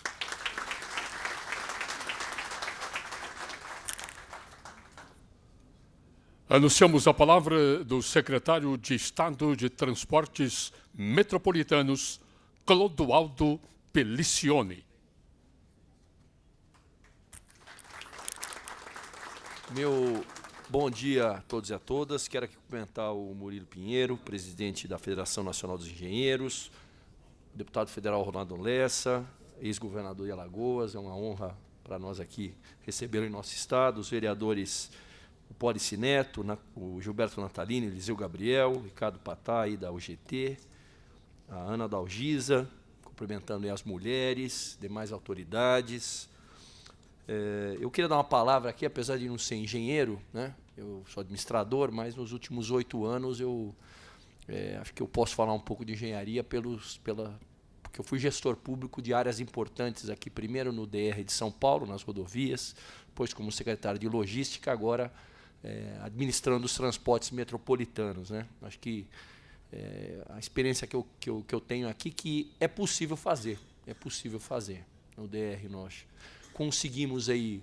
Anunciamos a palavra do secretário de Estado de Transportes Metropolitanos, Clodoaldo Pelicione. Meu bom dia a todos e a todas. Quero aqui cumprimentar o Murilo Pinheiro, presidente da Federação Nacional dos Engenheiros, o deputado federal Ronaldo Lessa, ex-governador de Alagoas. É uma honra para nós aqui recebê-lo em nosso estado. Os vereadores, o Pólice Neto, o Gilberto Natalini, Eliseu Gabriel, o Ricardo Patá, aí da UGT, a Ana Dalgisa, cumprimentando aí as mulheres, demais autoridades. Eu queria dar uma palavra aqui, apesar de não ser engenheiro, né? Eu sou administrador, mas nos últimos 8 anos eu acho que eu posso falar um pouco de engenharia porque eu fui gestor público de áreas importantes aqui, primeiro no DR de São Paulo, nas rodovias, depois como secretário de logística, agora administrando os transportes metropolitanos, né? Acho que a experiência que eu tenho aqui, que é possível fazer. No DR nós conseguimos aí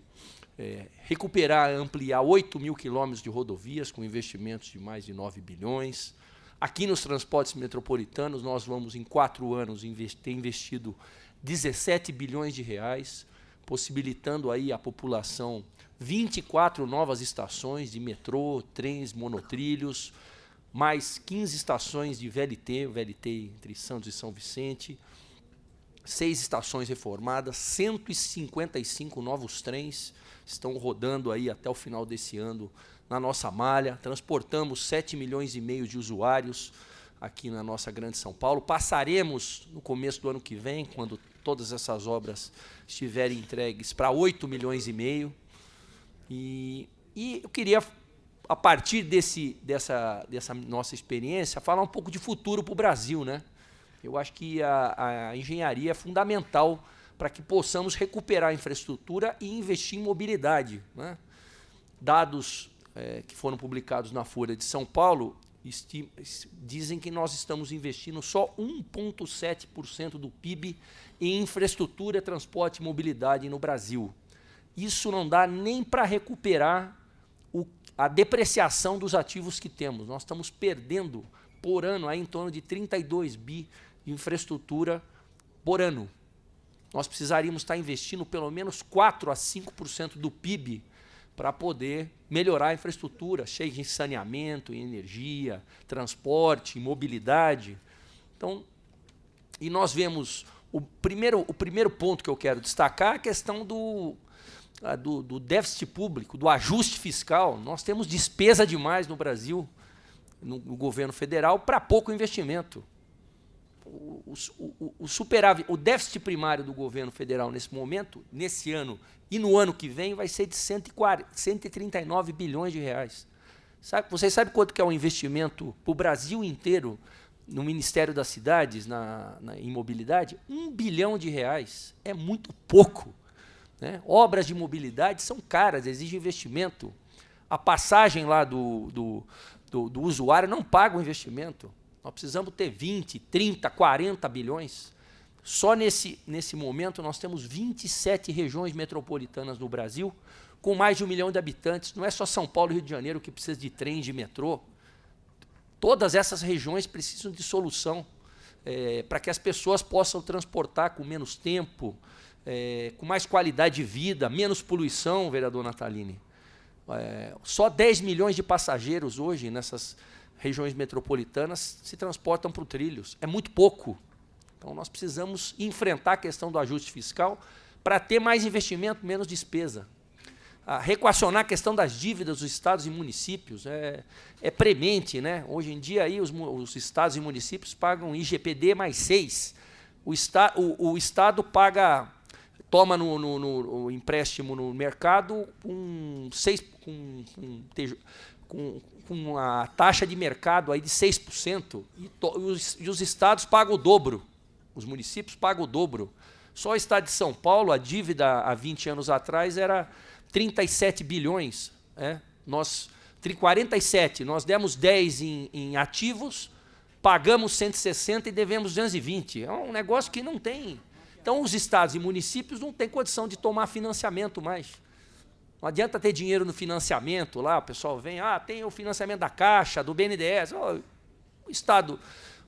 recuperar, ampliar 8 mil quilômetros de rodovias com investimentos de mais de 9 bilhões. Aqui nos transportes metropolitanos nós vamos, em 4 anos, ter investido 17 bilhões de reais, possibilitando aí à população 24 novas estações de metrô, trens, monotrilhos, mais 15 estações de VLT, entre Santos e São Vicente, 6 estações reformadas, 155 novos trens estão rodando aí até o final desse ano na nossa malha. Transportamos 7 milhões e meio de usuários aqui na nossa grande São Paulo. Passaremos, no começo do ano que vem, quando todas essas obras estiverem entregues, para 8 milhões e meio. E eu queria, a partir dessa nossa experiência, falar um pouco de futuro para o Brasil, né? Eu acho que a engenharia é fundamental para que possamos recuperar a infraestrutura e investir em mobilidade, né? Dados que foram publicados na Folha de São Paulo dizem que nós estamos investindo só 1,7% do PIB em infraestrutura, transporte e mobilidade no Brasil. Isso não dá nem para recuperar a depreciação dos ativos que temos. Nós estamos perdendo, por ano, aí, em torno de 32 bi de infraestrutura por ano. Nós precisaríamos estar investindo pelo menos 4 a 5% do PIB para poder melhorar a infraestrutura, seja em saneamento, em energia, transporte, mobilidade. Então, e nós vemos, o primeiro ponto que eu quero destacar é a questão do déficit público, do ajuste fiscal. Nós temos despesa demais no Brasil, no governo federal, para pouco investimento. O superávit, o déficit primário do governo federal nesse momento, nesse ano e no ano que vem, vai ser de 139 bilhões de reais. Vocês sabem quanto que é o investimento para o Brasil inteiro no Ministério das Cidades, em mobilidade? 1 bilhão de reais. É muito pouco, né? Obras de mobilidade são caras, exigem investimento. A passagem lá do usuário não paga o investimento. Nós precisamos ter 20, 30, 40 bilhões. Só nesse momento nós temos 27 regiões metropolitanas no Brasil, com mais de 1 milhão de habitantes. Não é só São Paulo e Rio de Janeiro que precisa de trem, de metrô. Todas essas regiões precisam de solução para que as pessoas possam transportar com menos tempo, com mais qualidade de vida, menos poluição, vereador Natalini. Só 10 milhões de passageiros hoje nessas regiões metropolitanas se transportam por trilhos. É muito pouco. Então, nós precisamos enfrentar a questão do ajuste fiscal para ter mais investimento, menos despesa. Reequacionar a questão das dívidas dos estados e municípios é premente, né? Hoje em dia, aí, os estados e municípios pagam IGPD mais 6. O Estado toma no empréstimo no mercado com a taxa de mercado aí de 6%, e os estados pagam o dobro, os municípios pagam o dobro. Só o estado de São Paulo, a dívida há 20 anos atrás era 37 bilhões. 47, nós demos 10 em ativos, pagamos 160 e devemos 220. É um negócio que não tem. Então, os estados e municípios não têm condição de tomar financiamento mais. Não adianta ter dinheiro no financiamento lá, o pessoal vem, tem o financiamento da Caixa, do BNDES. O Estado,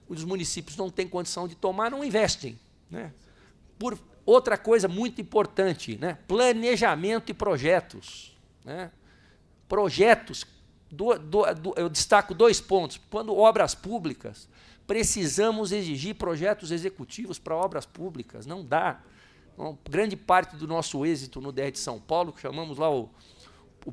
os municípios não têm condição de tomar, não investem. Né? Por outra coisa muito importante, né? Planejamento e projetos. Né? Projetos, eu destaco 2 pontos. Quando obras públicas, precisamos exigir projetos executivos para obras públicas, não dá. Grande parte do nosso êxito no DR de São Paulo, que chamamos lá o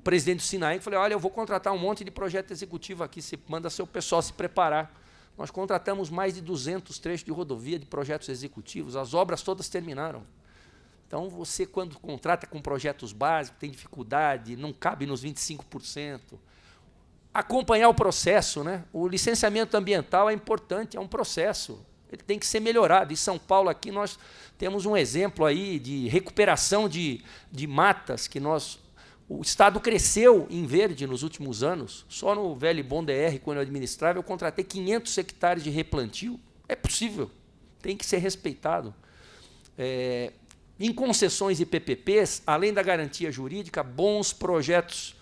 presidente do Sinaem, falei, olha, eu vou contratar um monte de projeto executivo aqui, você manda seu pessoal se preparar. Nós contratamos mais de 200 trechos de rodovia de projetos executivos, as obras todas terminaram. Então, você, quando contrata com projetos básicos, tem dificuldade, não cabe nos 25%. Acompanhar o processo, né? O licenciamento ambiental é importante, é um processo. Ele tem que ser melhorado. Em São Paulo, aqui, nós temos um exemplo aí de recuperação de matas, que o Estado cresceu em verde nos últimos anos. Só no velho e bom DR, quando eu administrava, eu contratei 500 hectares de replantio. É possível, tem que ser respeitado. Em concessões e PPPs, além da garantia jurídica, bons projetos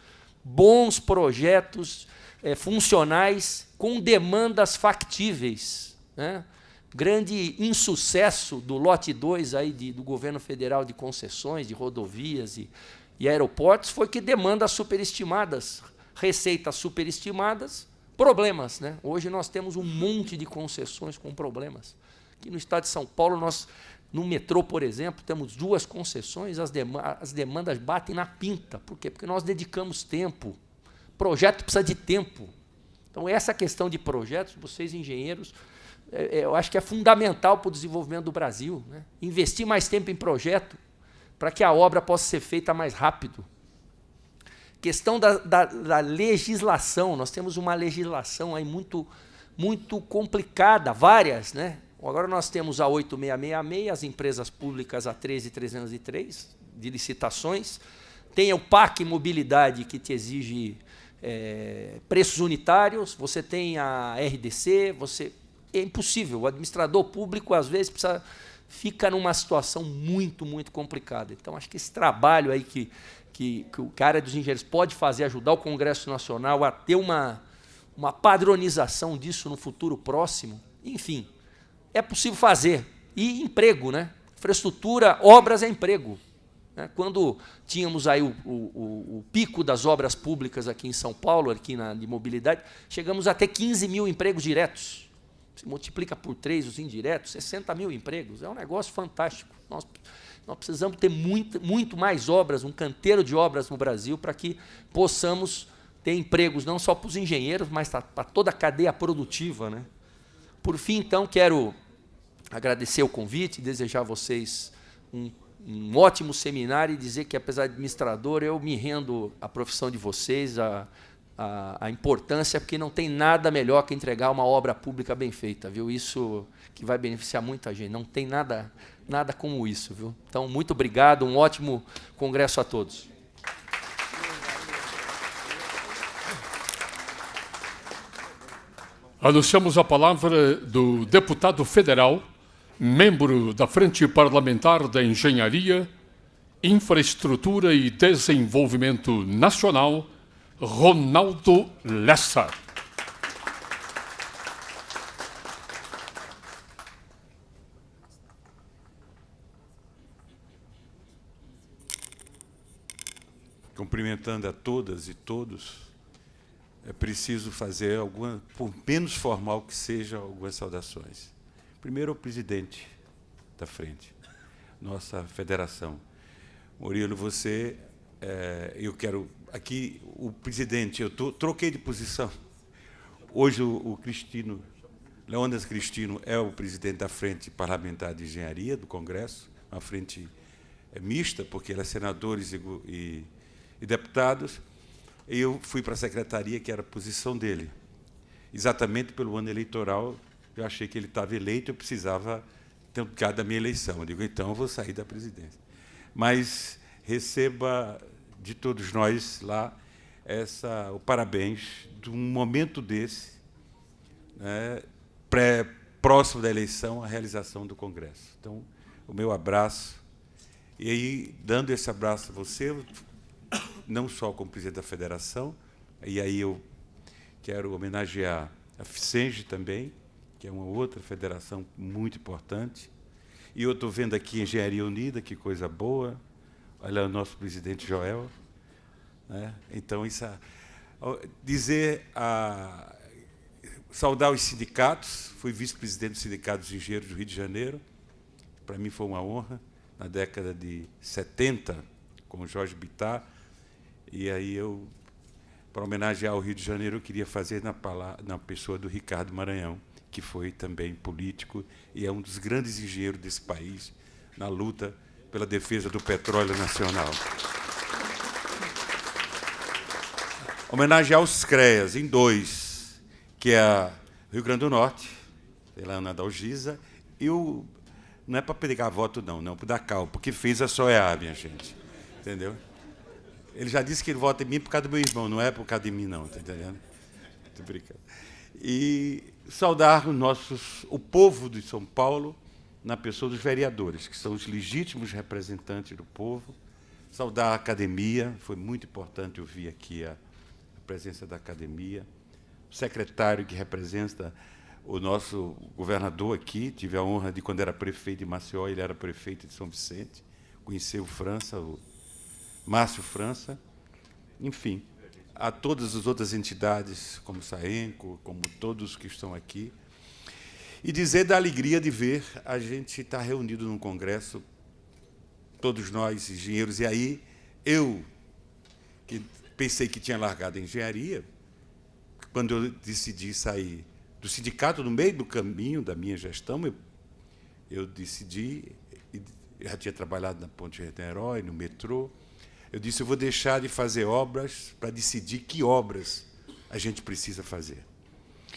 funcionais com demandas factíveis. Né? Grande insucesso do lote 2 aí do governo federal de concessões, de rodovias e aeroportos foi que demandas superestimadas, receitas superestimadas, problemas. Né? Hoje nós temos um monte de concessões com problemas. Aqui no estado de São Paulo, no metrô, por exemplo, temos 2 concessões, as demandas batem na pinta. Por quê? Porque nós dedicamos tempo. Projeto precisa de tempo. Então, essa questão de projetos, vocês engenheiros, eu acho que é fundamental para o desenvolvimento do Brasil. Né? Investir mais tempo em projeto para que a obra possa ser feita mais rápido. Questão da legislação. Nós temos uma legislação aí muito complicada, várias, né? Agora nós temos a 8666, as empresas públicas a 13303, de licitações. Tem o PAC Mobilidade, que te exige preços unitários. Você tem a RDC, é impossível. O administrador público, às vezes, fica numa situação muito complicada. Então, acho que esse trabalho aí que a área dos engenheiros pode fazer, ajudar o Congresso Nacional a ter uma padronização disso no futuro próximo, enfim, é possível fazer. E emprego, né? Infraestrutura, obras é emprego. Né? Quando tínhamos aí o pico das obras públicas aqui em São Paulo, aqui de mobilidade, chegamos a ter 15 mil empregos diretos. Se multiplica por 3 os indiretos, 60 mil empregos. É um negócio fantástico. Nós precisamos ter muito mais obras, um canteiro de obras no Brasil, para que possamos ter empregos não só para os engenheiros, mas para toda a cadeia produtiva. Né? Por fim, então, quero agradecer o convite, desejar a vocês um ótimo seminário e dizer que, apesar de administrador, eu me rendo à profissão de vocês, a importância, porque não tem nada melhor que entregar uma obra pública bem feita, viu? Isso que vai beneficiar muita gente, não tem nada como isso, viu? Então, muito obrigado, um ótimo congresso a todos. Anunciamos a palavra do deputado federal, membro da Frente Parlamentar da Engenharia, Infraestrutura e Desenvolvimento Nacional, Ronaldo Lessa. cumprimentando a todas e todos, é preciso fazer alguma, por menos formal que seja, algumas saudações. Primeiro, ao presidente da frente, nossa federação. Murilo, você, eu quero aqui, o presidente, eu troquei de posição. Hoje o Cristino, Leônidas Cristino, é o presidente da Frente Parlamentar de Engenharia do Congresso, uma frente mista, porque ela é senadores e deputados. Eu fui para a secretaria, que era a posição dele. Exatamente pelo ano eleitoral, eu achei que ele estava eleito, eu precisava ter um bocado da minha eleição. Eu digo, então eu vou sair da presidência. Mas receba de todos nós lá o parabéns de um momento desse, né, próximo da eleição, a realização do Congresso. Então, o meu abraço. E aí, dando esse abraço a você, não só como presidente da federação, e aí eu quero homenagear a FICENGE também, que é uma outra federação muito importante. E eu estou vendo aqui Engenharia Unida, que coisa boa. Olha o nosso presidente Joel. Né? Então, isso saudar os sindicatos. Fui vice-presidente do Sindicato dos Engenheiros do Rio de Janeiro. Para mim foi uma honra, na década de 70, com o Jorge Bittar. E aí para homenagear o Rio de Janeiro, eu queria fazer na pessoa do Ricardo Maranhão, que foi também político e é um dos grandes engenheiros desse país na luta pela defesa do petróleo nacional. Homenagear os CREAs em dois, que é a Rio Grande do Norte, pela Ana Dalgisa, e não é para pegar voto, não, para dar cal, porque fez a SOEA, minha gente. Entendeu? Ele já disse que ele vota em mim por causa do meu irmão, não é por causa de mim, não, está entendendo? Estou brincando. E saudar o povo de São Paulo, na pessoa dos vereadores, que são os legítimos representantes do povo. Saudar a academia, foi muito importante ouvir aqui a presença da academia. O secretário que representa o nosso governador aqui, tive a honra de, quando era prefeito de Maceió, ele era prefeito de São Vicente, conhecer o França, o Márcio França, enfim, a todas as outras entidades, como o SAENCO, como todos que estão aqui, e dizer da alegria de ver a gente estar reunido num congresso, todos nós, engenheiros, e aí eu, que pensei que tinha largado a engenharia, quando eu decidi sair do sindicato, no meio do caminho da minha gestão, eu decidi, eu já tinha trabalhado na Ponte Niterói, no metrô, eu disse, eu vou deixar de fazer obras para decidir que obras a gente precisa fazer.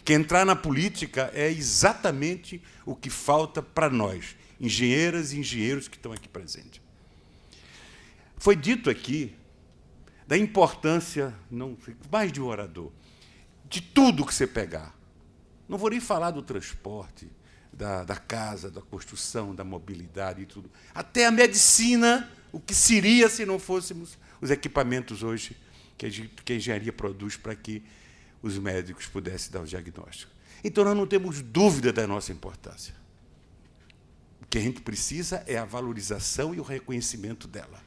Que entrar na política é exatamente o que falta para nós, engenheiras e engenheiros que estão aqui presentes. Foi dito aqui da importância, mais de um orador, de tudo que você pegar. Não vou nem falar do transporte, da casa, da construção, da mobilidade e tudo. Até a medicina, o que seria se não fôssemos os equipamentos hoje que a engenharia produz para que os médicos pudessem dar o diagnóstico. Então, nós não temos dúvida da nossa importância. O que a gente precisa é a valorização e o reconhecimento dela.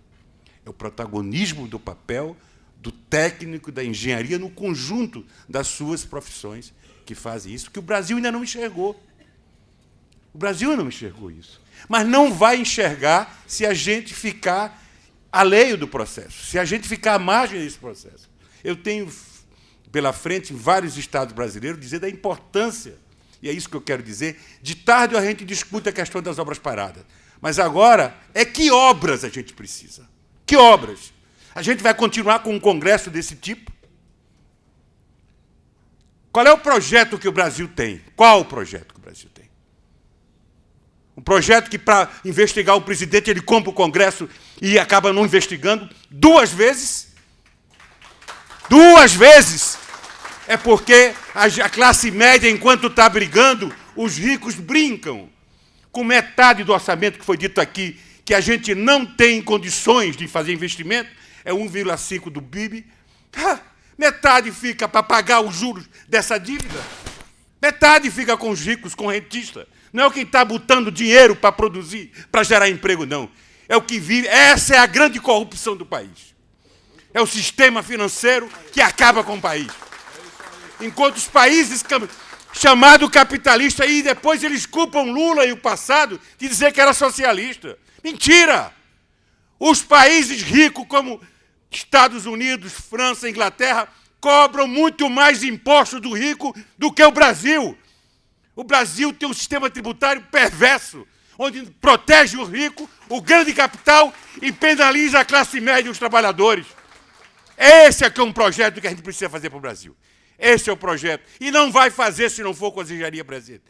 É o protagonismo do papel do técnico da engenharia no conjunto das suas profissões que fazem isso, que o Brasil ainda não enxergou. O Brasil ainda não enxergou isso. Mas não vai enxergar se a gente ficar alheio do processo, se a gente ficar à margem desse processo. Eu tenho pela frente, em vários estados brasileiros, dizer da importância, e é isso que eu quero dizer, de tarde a gente discute a questão das obras paradas. Mas agora é que obras a gente precisa. Que obras? A gente vai continuar com um congresso desse tipo? Qual é o projeto que o Brasil tem? Qual o projeto que o Brasil tem? Um projeto que, para investigar o presidente, ele compra o Congresso e acaba não investigando 2 vezes? 2 vezes! É porque a classe média, enquanto está brigando, os ricos brincam com metade do orçamento que foi dito aqui, que a gente não tem condições de fazer investimento, é 1,5% do PIB. Metade fica para pagar os juros dessa dívida. Metade fica com os ricos, com rentistas. Não é o que está botando dinheiro para produzir, para gerar emprego, não. É o que vive. Essa é a grande corrupção do país. É o sistema financeiro que acaba com o país. Enquanto os países chamados capitalistas, aí depois eles culpam Lula e o passado de dizer que era socialista. Mentira! Os países ricos, como Estados Unidos, França, Inglaterra, cobram muito mais impostos do rico do que o Brasil. O Brasil tem um sistema tributário perverso, onde protege o rico, o grande capital, e penaliza a classe média e os trabalhadores. Esse é que é um projeto que a gente precisa fazer para o Brasil. Esse é o projeto. E não vai fazer se não for com a engenharia, presidente.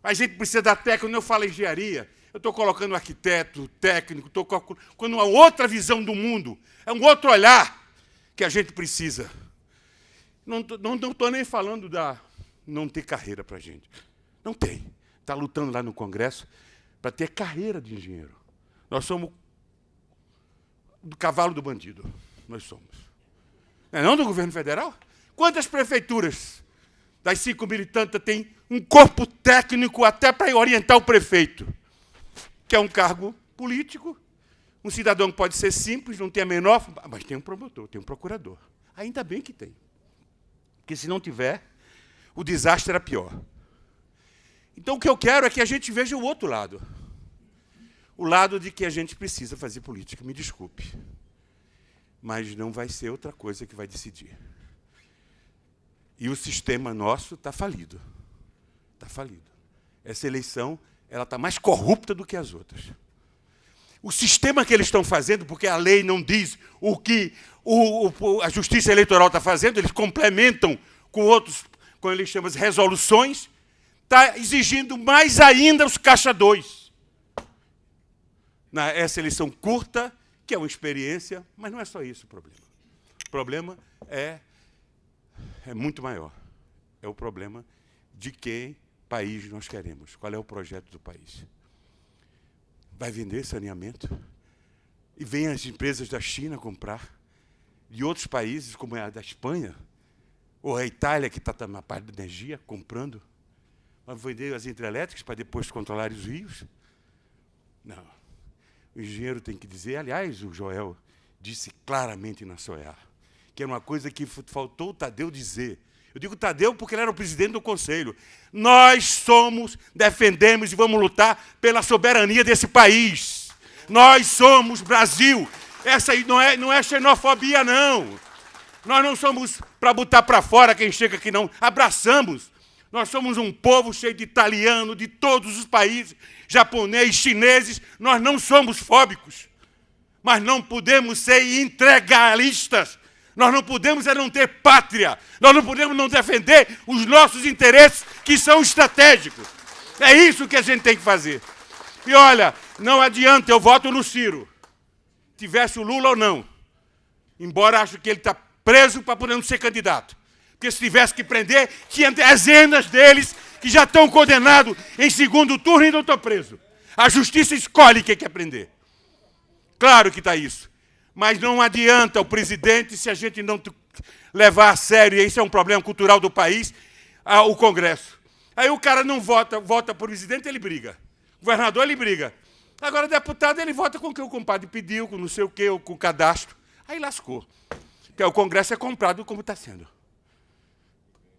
A gente precisa da técnica. Quando eu falo engenharia, eu estou colocando arquiteto, técnico, estou colocando uma outra visão do mundo. É um outro olhar que a gente precisa. Não estou nem falando da não ter carreira para a gente. Não tem. Está lutando lá no Congresso para ter carreira de engenheiro. Nós somos do cavalo do bandido. Nós somos. Não do governo federal? Quantas prefeituras das 5.000 e tantas têm um corpo técnico até para orientar o prefeito? Que é um cargo político, um cidadão que pode ser simples, não tem a menor... Mas tem um promotor, tem um procurador. Ainda bem que tem. Porque se não tiver, o desastre era pior. Então o que eu quero é que a gente veja o outro lado. O lado de que a gente precisa fazer política. Me desculpe. Mas não vai ser outra coisa que vai decidir. E o sistema nosso está falido. Está falido. Essa eleição ela está mais corrupta do que as outras. O sistema que eles estão fazendo, porque a lei não diz o que a Justiça Eleitoral está fazendo, eles complementam com outros, como eles chamam de resoluções, está exigindo mais ainda os caixa 2. Essa eleição curta, que é uma experiência, mas não é só isso o problema. O problema é muito maior. É o problema de que país nós queremos. Qual é o projeto do país? Vai vender saneamento? E vem as empresas da China comprar, de outros países, como a da Espanha, ou a Itália, que está na parte da energia, comprando. Vai vender as hidrelétricas para depois controlar os rios? Não. O engenheiro tem que dizer, aliás, o Joel disse claramente na SOEA, que era uma coisa que faltou o Tadeu dizer. Eu digo Tadeu porque ele era o presidente do Conselho. Nós defendemos e vamos lutar pela soberania desse país. Nós somos Brasil. Essa aí não é xenofobia, não. Nós não somos para botar para fora quem chega aqui, não. Abraçamos. Nós somos um povo cheio de italiano, de todos os países, japonês, chineses. Nós não somos fóbicos. Mas não podemos ser integralistas. Nós não podemos não ter pátria. Nós não podemos não defender os nossos interesses, que são estratégicos. É isso que a gente tem que fazer. E olha, não adianta, eu voto no Ciro. Tivesse o Lula ou não. Embora acho que ele está preso para poder não ser candidato. Porque se tivesse que prender, tinha dezenas deles que já estão condenados em segundo turno e não estão presos. A justiça escolhe quem quer prender. Claro que está isso. Mas não adianta o presidente, se a gente não levar a sério, e isso é um problema cultural do país, o Congresso. Aí o cara não vota para o presidente, ele briga. O governador, ele briga. Agora, o deputado, ele vota com o que o compadre pediu, com não sei o quê, ou com o cadastro. Aí lascou. Porque o Congresso é comprado como está sendo.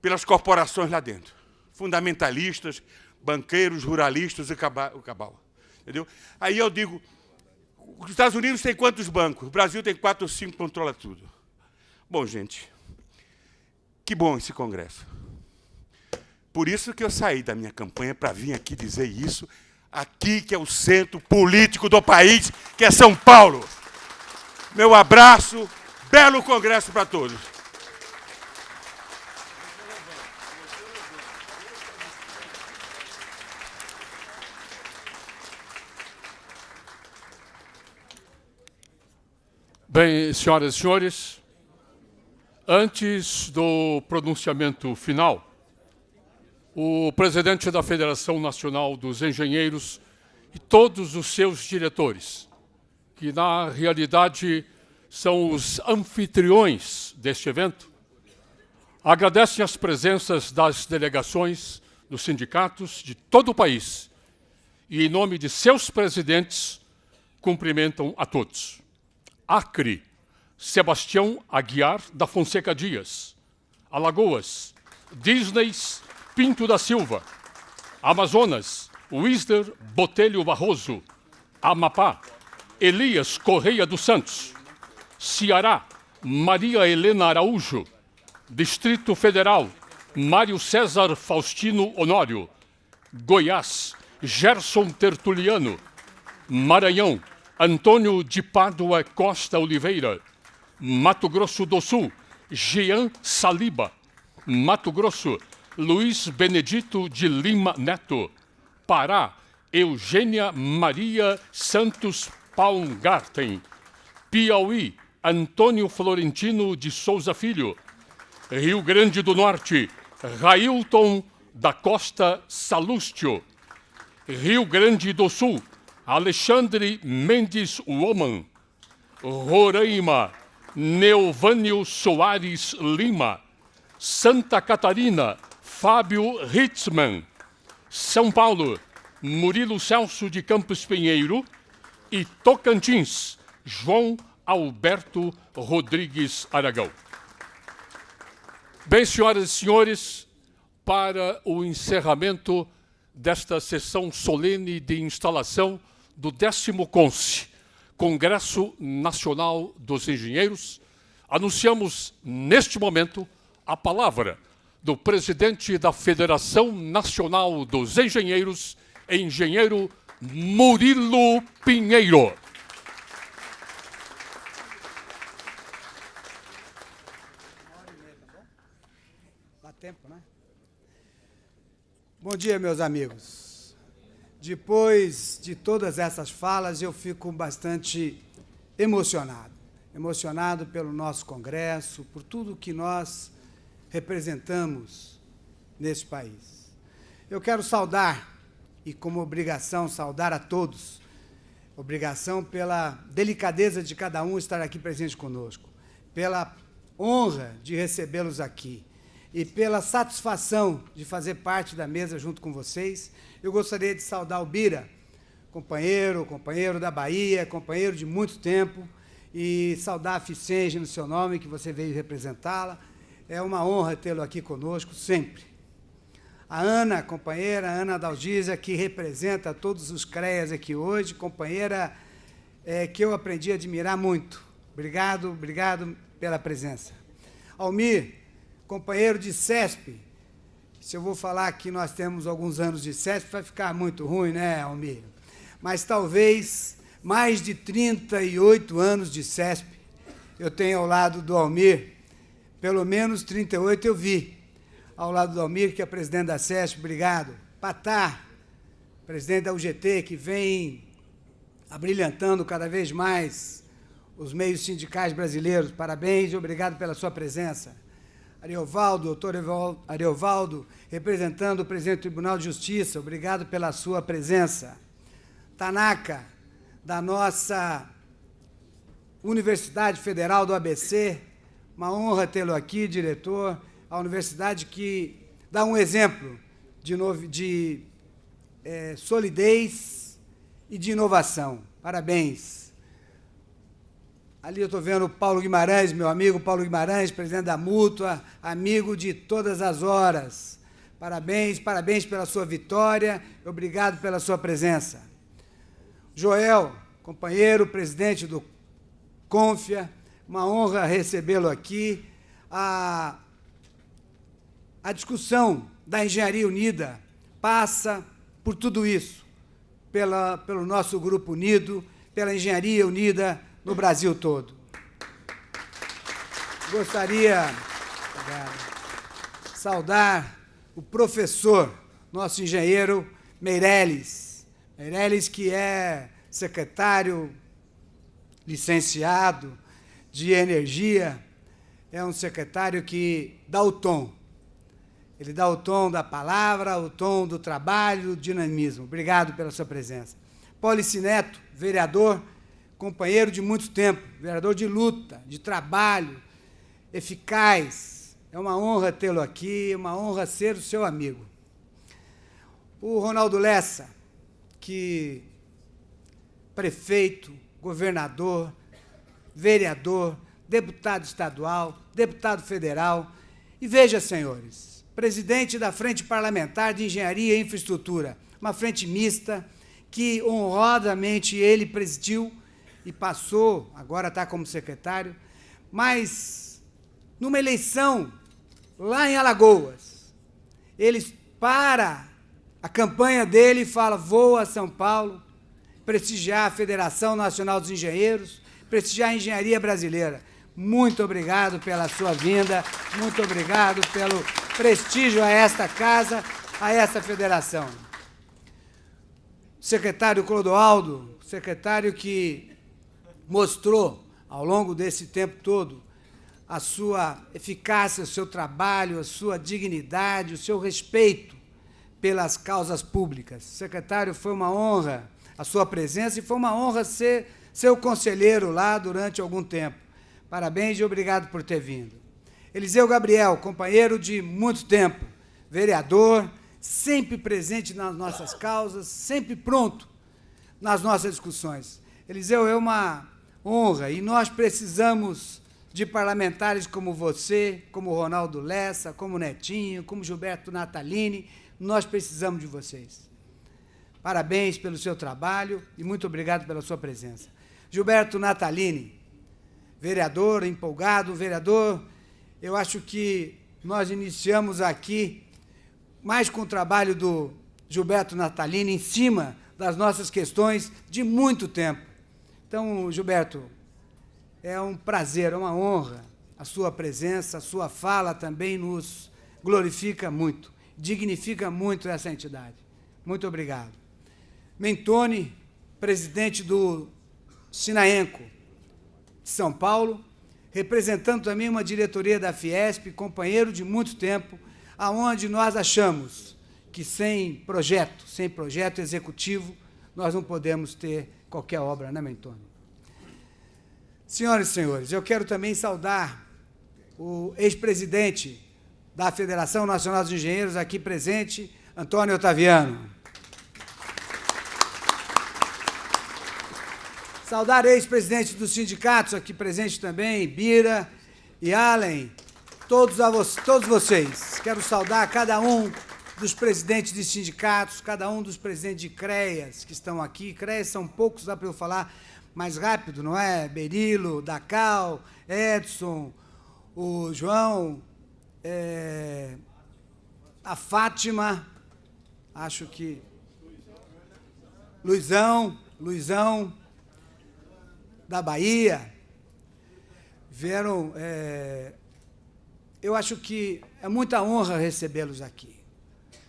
Pelas corporações lá dentro. Fundamentalistas, banqueiros, ruralistas e o cabal. Entendeu? Aí eu digo, os Estados Unidos tem quantos bancos? O Brasil tem 4 ou 5, controla tudo. Bom, gente, que bom esse Congresso. Por isso que eu saí da minha campanha para vir aqui dizer isso, aqui que é o centro político do país, que é São Paulo. Meu abraço, belo Congresso para todos. Bem, senhoras e senhores, antes do pronunciamento final, o presidente da Federação Nacional dos Engenheiros e todos os seus diretores, que na realidade são os anfitriões deste evento, agradecem as presenças das delegações dos sindicatos de todo o país e, em nome de seus presidentes, cumprimentam a todos. Acre, Sebastião Aguiar da Fonseca Dias. Alagoas, Disneys Pinto da Silva. Amazonas, Wisder Botelho Barroso. Amapá, Elias Correia dos Santos. Ceará, Maria Helena Araújo. Distrito Federal, Mário César Faustino Honório. Goiás, Gerson Tertuliano. Maranhão, Antônio de Pádua Costa Oliveira. Mato Grosso do Sul, Jean Saliba. Mato Grosso, Luiz Benedito de Lima Neto. Pará, Eugênia Maria Santos Baumgarten. Piauí, Antônio Florentino de Souza Filho. Rio Grande do Norte, Railton da Costa Salústio. Rio Grande do Sul, Alexandre Mendes Woman. Roraima, Neovânio Soares Lima. Santa Catarina, Fábio Hitzmann. São Paulo, Murilo Celso de Campos Pinheiro. E Tocantins, João Alberto Rodrigues Aragão. Bem, senhoras e senhores, para o encerramento desta sessão solene de instalação do 10º CONSE, Congresso Nacional dos Engenheiros, anunciamos neste momento a palavra do presidente da Federação Nacional dos Engenheiros, engenheiro Murilo Pinheiro. Bom dia, meus amigos. Depois de todas essas falas, eu fico bastante emocionado. Emocionado pelo nosso Congresso, por tudo que nós representamos nesse país. Eu quero saudar, e como obrigação, saudar a todos, obrigação pela delicadeza de cada um estar aqui presente conosco, pela honra de recebê-los aqui, e pela satisfação de fazer parte da mesa junto com vocês. Eu gostaria de saudar o Bira, companheiro da Bahia, companheiro de muito tempo, e saudar a Ficenge no seu nome, que você veio representá-la. É uma honra tê-lo aqui conosco, sempre. A Ana, companheira, Ana Dalgisa, que representa todos os CREAs aqui hoje, companheira que eu aprendi a admirar muito. Obrigado pela presença. Almir, companheiro de CESP. Se eu vou falar que nós temos alguns anos de CESP, vai ficar muito ruim, né, Almir? Mas talvez mais de 38 anos de CESP eu tenho ao lado do Almir, pelo menos 38 eu vi ao lado do Almir, que é presidente da CESP, obrigado. Patá, presidente da UGT, que vem abrilhantando cada vez mais os meios sindicais brasileiros, parabéns e obrigado pela sua presença. Ariovaldo, doutor Ariovaldo, representando o presidente do Tribunal de Justiça, obrigado pela sua presença. Tanaka, da nossa Universidade Federal do ABC, uma honra tê-lo aqui, diretor, a universidade que dá um exemplo de solidez e de inovação. Parabéns. Ali eu estou vendo o Paulo Guimarães, meu amigo Paulo Guimarães, presidente da Mútua, amigo de todas as horas. Parabéns pela sua vitória, obrigado pela sua presença. Joel, companheiro, presidente do Confia, uma honra recebê-lo aqui. A discussão da Engenharia Unida passa por tudo isso, pelo nosso Grupo Unido, pela Engenharia Unida no Brasil todo. Gostaria de saudar o professor, nosso engenheiro Meirelles. Meirelles, que é secretário licenciado de Energia, é um secretário que dá o tom. Ele dá o tom da palavra, o tom do trabalho, do dinamismo. Obrigado pela sua presença. Polici Neto, vereador, companheiro de muito tempo, vereador de luta, de trabalho, eficaz. É uma honra tê-lo aqui, uma honra ser o seu amigo. O Ronaldo Lessa, que prefeito, governador, vereador deputado estadual, deputado federal. E veja, senhores, presidente da Frente Parlamentar de Engenharia e Infraestrutura, uma frente mista que honrosamente ele presidiu e passou, agora está como secretário, mas numa eleição lá em Alagoas, ele para a campanha dele e fala: vou a São Paulo prestigiar a Federação Nacional dos Engenheiros, prestigiar a engenharia brasileira. Muito obrigado pela sua vinda, muito obrigado pelo prestígio a esta casa, a esta federação. Secretário Clodoaldo, secretário que mostrou, ao longo desse tempo todo, a sua eficácia, o seu trabalho, a sua dignidade, o seu respeito pelas causas públicas. Secretário, foi uma honra a sua presença e foi uma honra ser seu conselheiro lá durante algum tempo. Parabéns e obrigado por ter vindo. Eliseu Gabriel, companheiro de muito tempo, vereador, sempre presente nas nossas causas, sempre pronto nas nossas discussões. Eliseu, é uma honra e nós precisamos de parlamentares como você, como Ronaldo Lessa, como Netinho, como Gilberto Natalini. Nós precisamos de vocês. Parabéns pelo seu trabalho e muito obrigado pela sua presença. Gilberto Natalini, vereador, empolgado, vereador, eu acho que nós iniciamos aqui mais com o trabalho do Gilberto Natalini em cima das nossas questões de muito tempo. Então, Gilberto, é um prazer, é uma honra a sua presença, a sua fala também nos glorifica muito, dignifica muito essa entidade. Muito obrigado. Mentoni, presidente do Sinaenco de São Paulo, representando também uma diretoria da Fiesp, companheiro de muito tempo, aonde nós achamos que sem projeto executivo, nós não podemos ter qualquer obra, né, Mentoni? Senhoras e senhores, eu quero também saudar o ex-presidente da Federação Nacional dos Engenheiros, aqui presente, Antônio Otaviano. Saudar ex-presidente dos sindicatos, aqui presente também, Bira e Allen, todos vocês. Quero saudar cada um dos presidentes de sindicatos, cada um dos presidentes de CREAS que estão aqui. CREAS são poucos, dá para eu falar mais rápido, não é? Berilo, Dacal, Edson, o João, a Fátima, acho que Luizão da Bahia, vieram. Eu acho que é muita honra recebê-los aqui.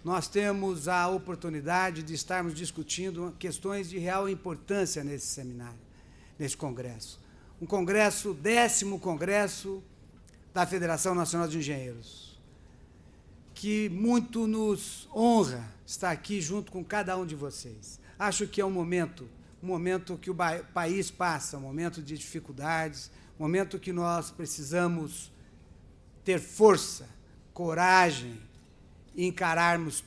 Nós temos a oportunidade de estarmos discutindo questões de real importância nesse seminário, nesse congresso. Um congresso, 10º congresso da Federação Nacional de Engenheiros, que muito nos honra estar aqui junto com cada um de vocês. Acho que é um momento que o país passa, um momento de dificuldades, um momento que nós precisamos ter força, coragem e encararmos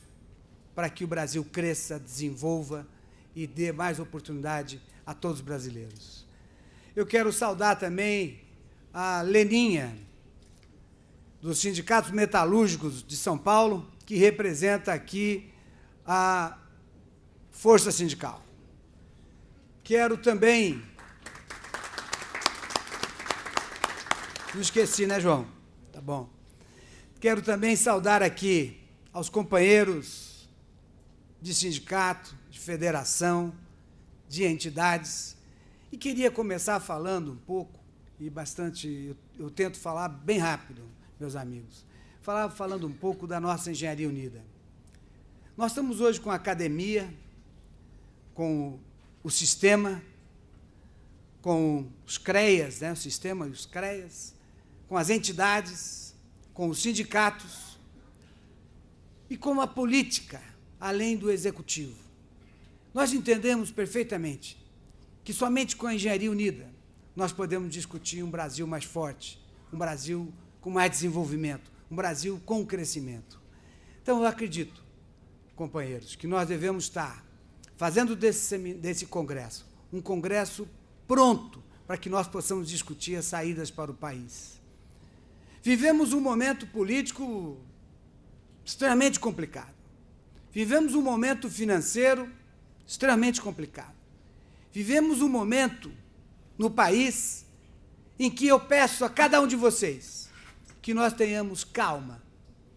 para que o Brasil cresça, desenvolva e dê mais oportunidade a todos os brasileiros. Eu quero saudar também a Leninha, dos Sindicatos Metalúrgicos de São Paulo, que representa aqui a Força Sindical. Quero também... Não esqueci, né, João? Tá bom. Quero também saudar aqui aos companheiros de sindicato, de federação, de entidades, e queria começar falando um pouco, e bastante, eu tento falar bem rápido, meus amigos, falando um pouco da nossa Engenharia Unida. Nós estamos hoje com a academia, com o sistema, com os CREAS, né, o sistema e os CREAS, com as entidades, com os sindicatos e com a política, além do executivo. Nós entendemos perfeitamente que somente com a Engenharia Unida nós podemos discutir um Brasil mais forte, um Brasil com mais desenvolvimento, um Brasil com crescimento. Então, eu acredito, companheiros, que nós devemos estar fazendo desse congresso um congresso pronto para que nós possamos discutir as saídas para o país. Vivemos um momento político extremamente complicado. Vivemos um momento financeiro extremamente complicado. Vivemos um momento no país em que eu peço a cada um de vocês que nós tenhamos calma,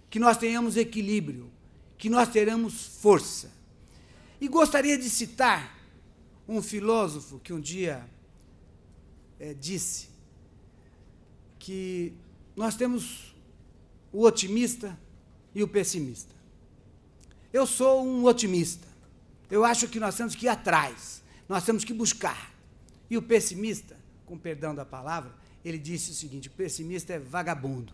que nós tenhamos equilíbrio, que nós tenhamos força. E gostaria de citar um filósofo que um dia disse que nós temos o otimista e o pessimista. Eu sou um otimista. Eu acho que nós temos que ir atrás, nós temos que buscar. E o pessimista, com perdão da palavra, ele disse o seguinte: o pessimista é vagabundo.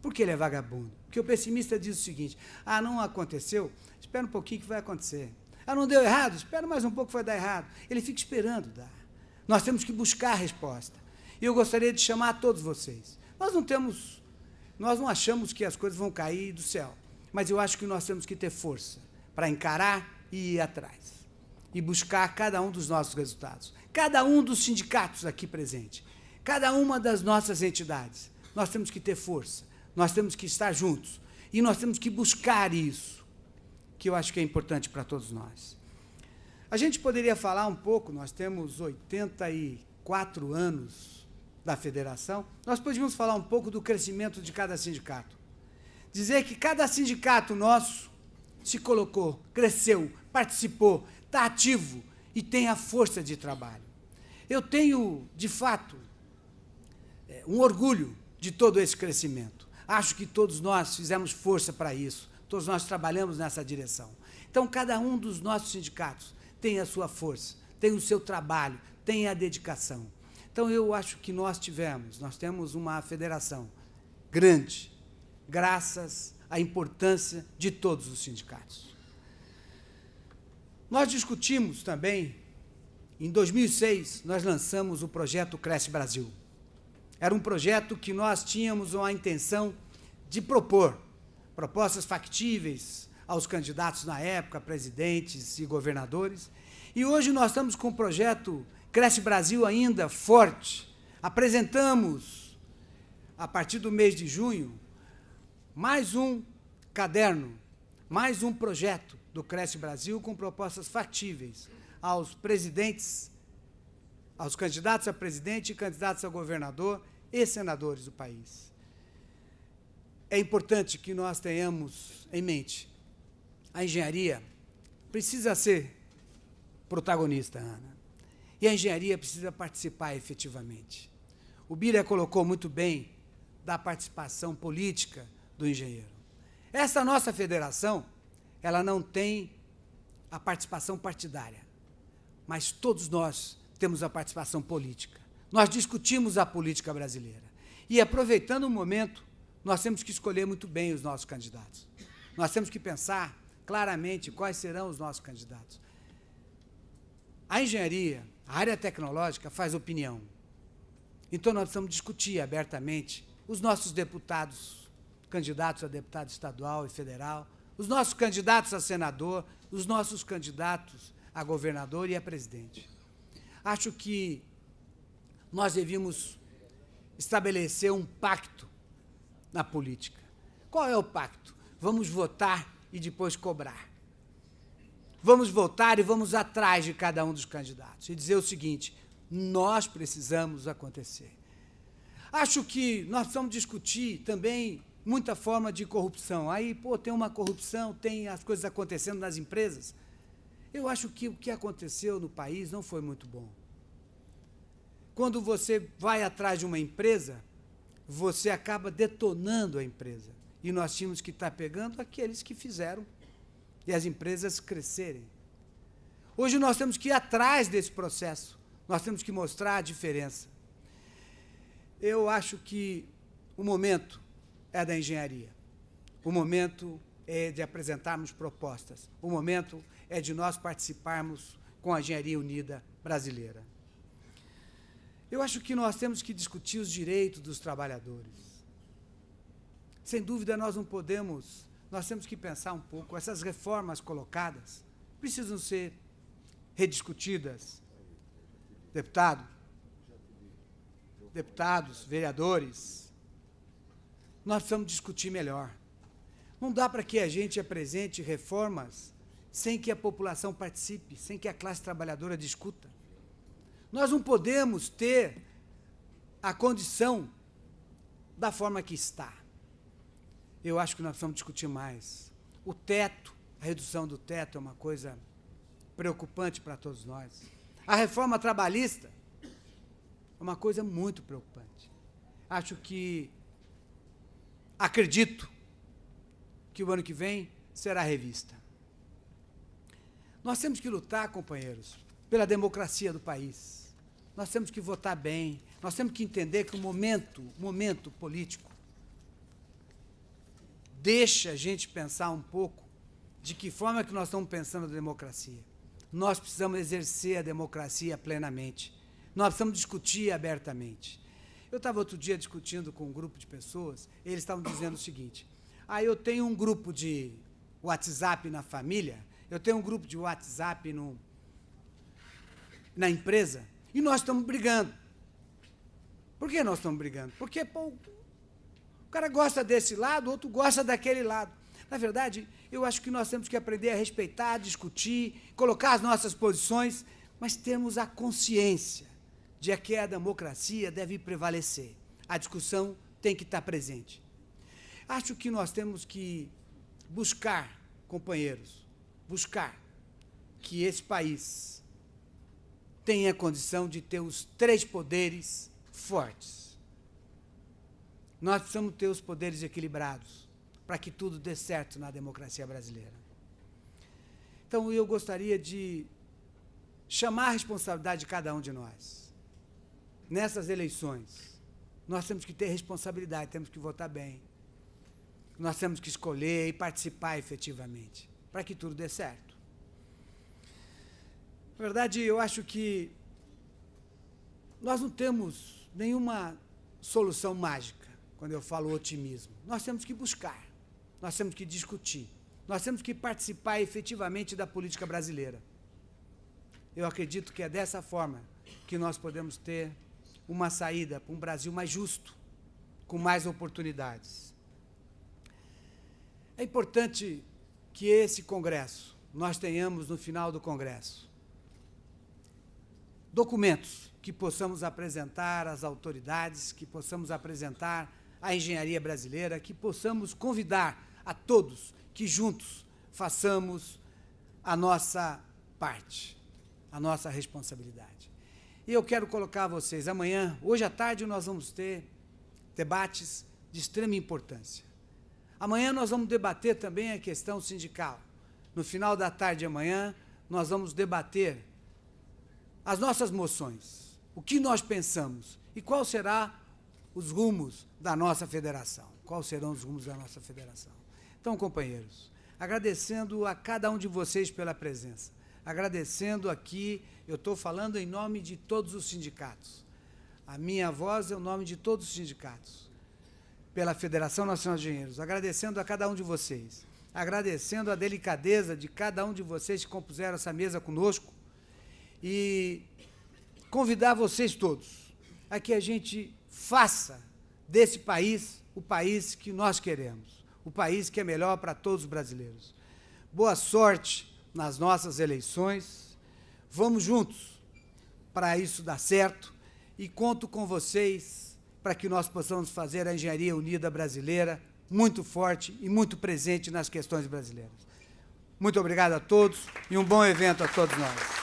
Por que ele é vagabundo? Porque o pessimista diz o seguinte: ah, não aconteceu? Espera um pouquinho que vai acontecer. Ah, não deu errado? Espera mais um pouco que vai dar errado. Ele fica esperando dar. Nós temos que buscar a resposta. E eu gostaria de chamar a todos vocês. Nós não achamos que as coisas vão cair do céu, mas eu acho que nós temos que ter força para encarar e ir atrás. E buscar cada um dos nossos resultados. Cada um dos sindicatos aqui presentes. Cada uma das nossas entidades. Nós temos que ter força. Nós temos que estar juntos. E nós temos que buscar isso, que eu acho que é importante para todos nós. A gente poderia falar um pouco, nós temos 84 anos da federação, nós podíamos falar um pouco do crescimento de cada sindicato. Dizer que cada sindicato nosso se colocou, cresceu, participou, está ativo e tem a força de trabalho. Eu tenho, de fato, um orgulho de todo esse crescimento. Acho que todos nós fizemos força para isso, todos nós trabalhamos nessa direção. Então, cada um dos nossos sindicatos tem a sua força, tem o seu trabalho, tem a dedicação. Então, eu acho que nós temos uma federação grande, graças à importância de todos os sindicatos. Nós discutimos também, em 2006, nós lançamos o projeto Cresce Brasil. Era um projeto que nós tínhamos a intenção de propor propostas factíveis aos candidatos na época, presidentes e governadores. E hoje nós estamos com o projeto Cresce Brasil ainda forte. Apresentamos, a partir do mês de junho, mais um caderno, mais um projeto do Cresce Brasil com propostas factíveis aos presidentes, aos candidatos a presidente e candidatos a governador e senadores do país. É importante que nós tenhamos em mente, a engenharia precisa ser protagonista, Ana, e a engenharia precisa participar efetivamente. O Bira colocou muito bem da participação política do engenheiro. Essa nossa federação, ela não tem a participação partidária, mas todos nós temos a participação política. Nós discutimos a política brasileira. E, aproveitando o momento, nós temos que escolher muito bem os nossos candidatos. Nós temos que pensar claramente quais serão os nossos candidatos. A engenharia, a área tecnológica, faz opinião. Então, nós precisamos discutir abertamente os nossos deputados, candidatos a deputado estadual e federal, os nossos candidatos a senador, os nossos candidatos a governador e a presidente. Acho que nós devíamos estabelecer um pacto na política. Qual é o pacto? Vamos votar e depois cobrar. Vamos votar e vamos atrás de cada um dos candidatos e dizer o seguinte: nós precisamos acontecer. Acho que nós precisamos discutir também muita forma de corrupção. Aí, tem uma corrupção, tem as coisas acontecendo nas empresas. Eu acho que o que aconteceu no país não foi muito bom. Quando você vai atrás de uma empresa, você acaba detonando a empresa. E nós tínhamos que estar pegando aqueles que fizeram e as empresas crescerem. Hoje nós temos que ir atrás desse processo. Nós temos que mostrar a diferença. Eu acho que o momento é da engenharia. O momento é de apresentarmos propostas. O momento é de nós participarmos com a Engenharia Unida Brasileira. Eu acho que nós temos que discutir os direitos dos trabalhadores. Sem dúvida, nós temos que pensar um pouco, essas reformas colocadas precisam ser rediscutidas. Deputado, deputados, vereadores, nós precisamos discutir melhor. Não dá para que a gente apresente reformas sem que a população participe, sem que a classe trabalhadora discuta. Nós não podemos ter a condição da forma que está. Eu acho que nós precisamos discutir mais. O teto, a redução do teto é uma coisa preocupante para todos nós. A reforma trabalhista é uma coisa muito preocupante. Acredito que o ano que vem será revista. Nós temos que lutar, companheiros, pela democracia do país. Nós temos que votar bem, nós temos que entender que o momento político deixa a gente pensar um pouco de que forma que nós estamos pensando a democracia. Nós precisamos exercer a democracia plenamente. Nós precisamos discutir abertamente. Eu estava outro dia discutindo com um grupo de pessoas, eles estavam dizendo o seguinte: eu tenho um grupo de WhatsApp na família, eu tenho um grupo de WhatsApp na empresa, e nós estamos brigando. Por que nós estamos brigando? Porque o cara gosta desse lado, o outro gosta daquele lado. Na verdade, eu acho que nós temos que aprender a respeitar, discutir, colocar as nossas posições, mas termos a consciência de que a democracia deve prevalecer. A discussão tem que estar presente. Acho que nós temos que buscar, companheiros, que esse país tenha condição de ter os 3 poderes fortes. Nós precisamos ter os poderes equilibrados para que tudo dê certo na democracia brasileira. Então, eu gostaria de chamar a responsabilidade de cada um de nós. Nessas eleições, nós temos que ter responsabilidade, temos que votar bem. Nós temos que escolher e participar efetivamente, para que tudo dê certo. Na verdade, eu acho que nós não temos nenhuma solução mágica quando eu falo otimismo. Nós temos que buscar, nós temos que discutir, nós temos que participar efetivamente da política brasileira. Eu acredito que é dessa forma que nós podemos ter uma saída para um Brasil mais justo, com mais oportunidades. É importante que esse Congresso, nós tenhamos no final do Congresso, documentos que possamos apresentar às autoridades, que possamos apresentar à engenharia brasileira, que possamos convidar a todos que juntos façamos a nossa parte, a nossa responsabilidade. E eu quero colocar a vocês, amanhã, hoje à tarde, nós vamos ter debates de extrema importância. Amanhã nós vamos debater também a questão sindical. No final da tarde de amanhã, nós vamos debater as nossas moções, o que nós pensamos e qual será os rumos da nossa federação. Quais serão os rumos da nossa federação? Então, companheiros, agradecendo a cada um de vocês pela presença, agradecendo aqui, eu estou falando em nome de todos os sindicatos. A minha voz é o nome de todos os sindicatos, pela Federação Nacional de Engenheiros, agradecendo a cada um de vocês, agradecendo a delicadeza de cada um de vocês que compuseram essa mesa conosco, e convidar vocês todos a que a gente faça desse país o país que nós queremos, o país que é melhor para todos os brasileiros. Boa sorte nas nossas eleições, vamos juntos para isso dar certo, e conto com vocês para que nós possamos fazer a engenharia unida brasileira muito forte e muito presente nas questões brasileiras. Muito obrigado a todos e um bom evento a todos nós.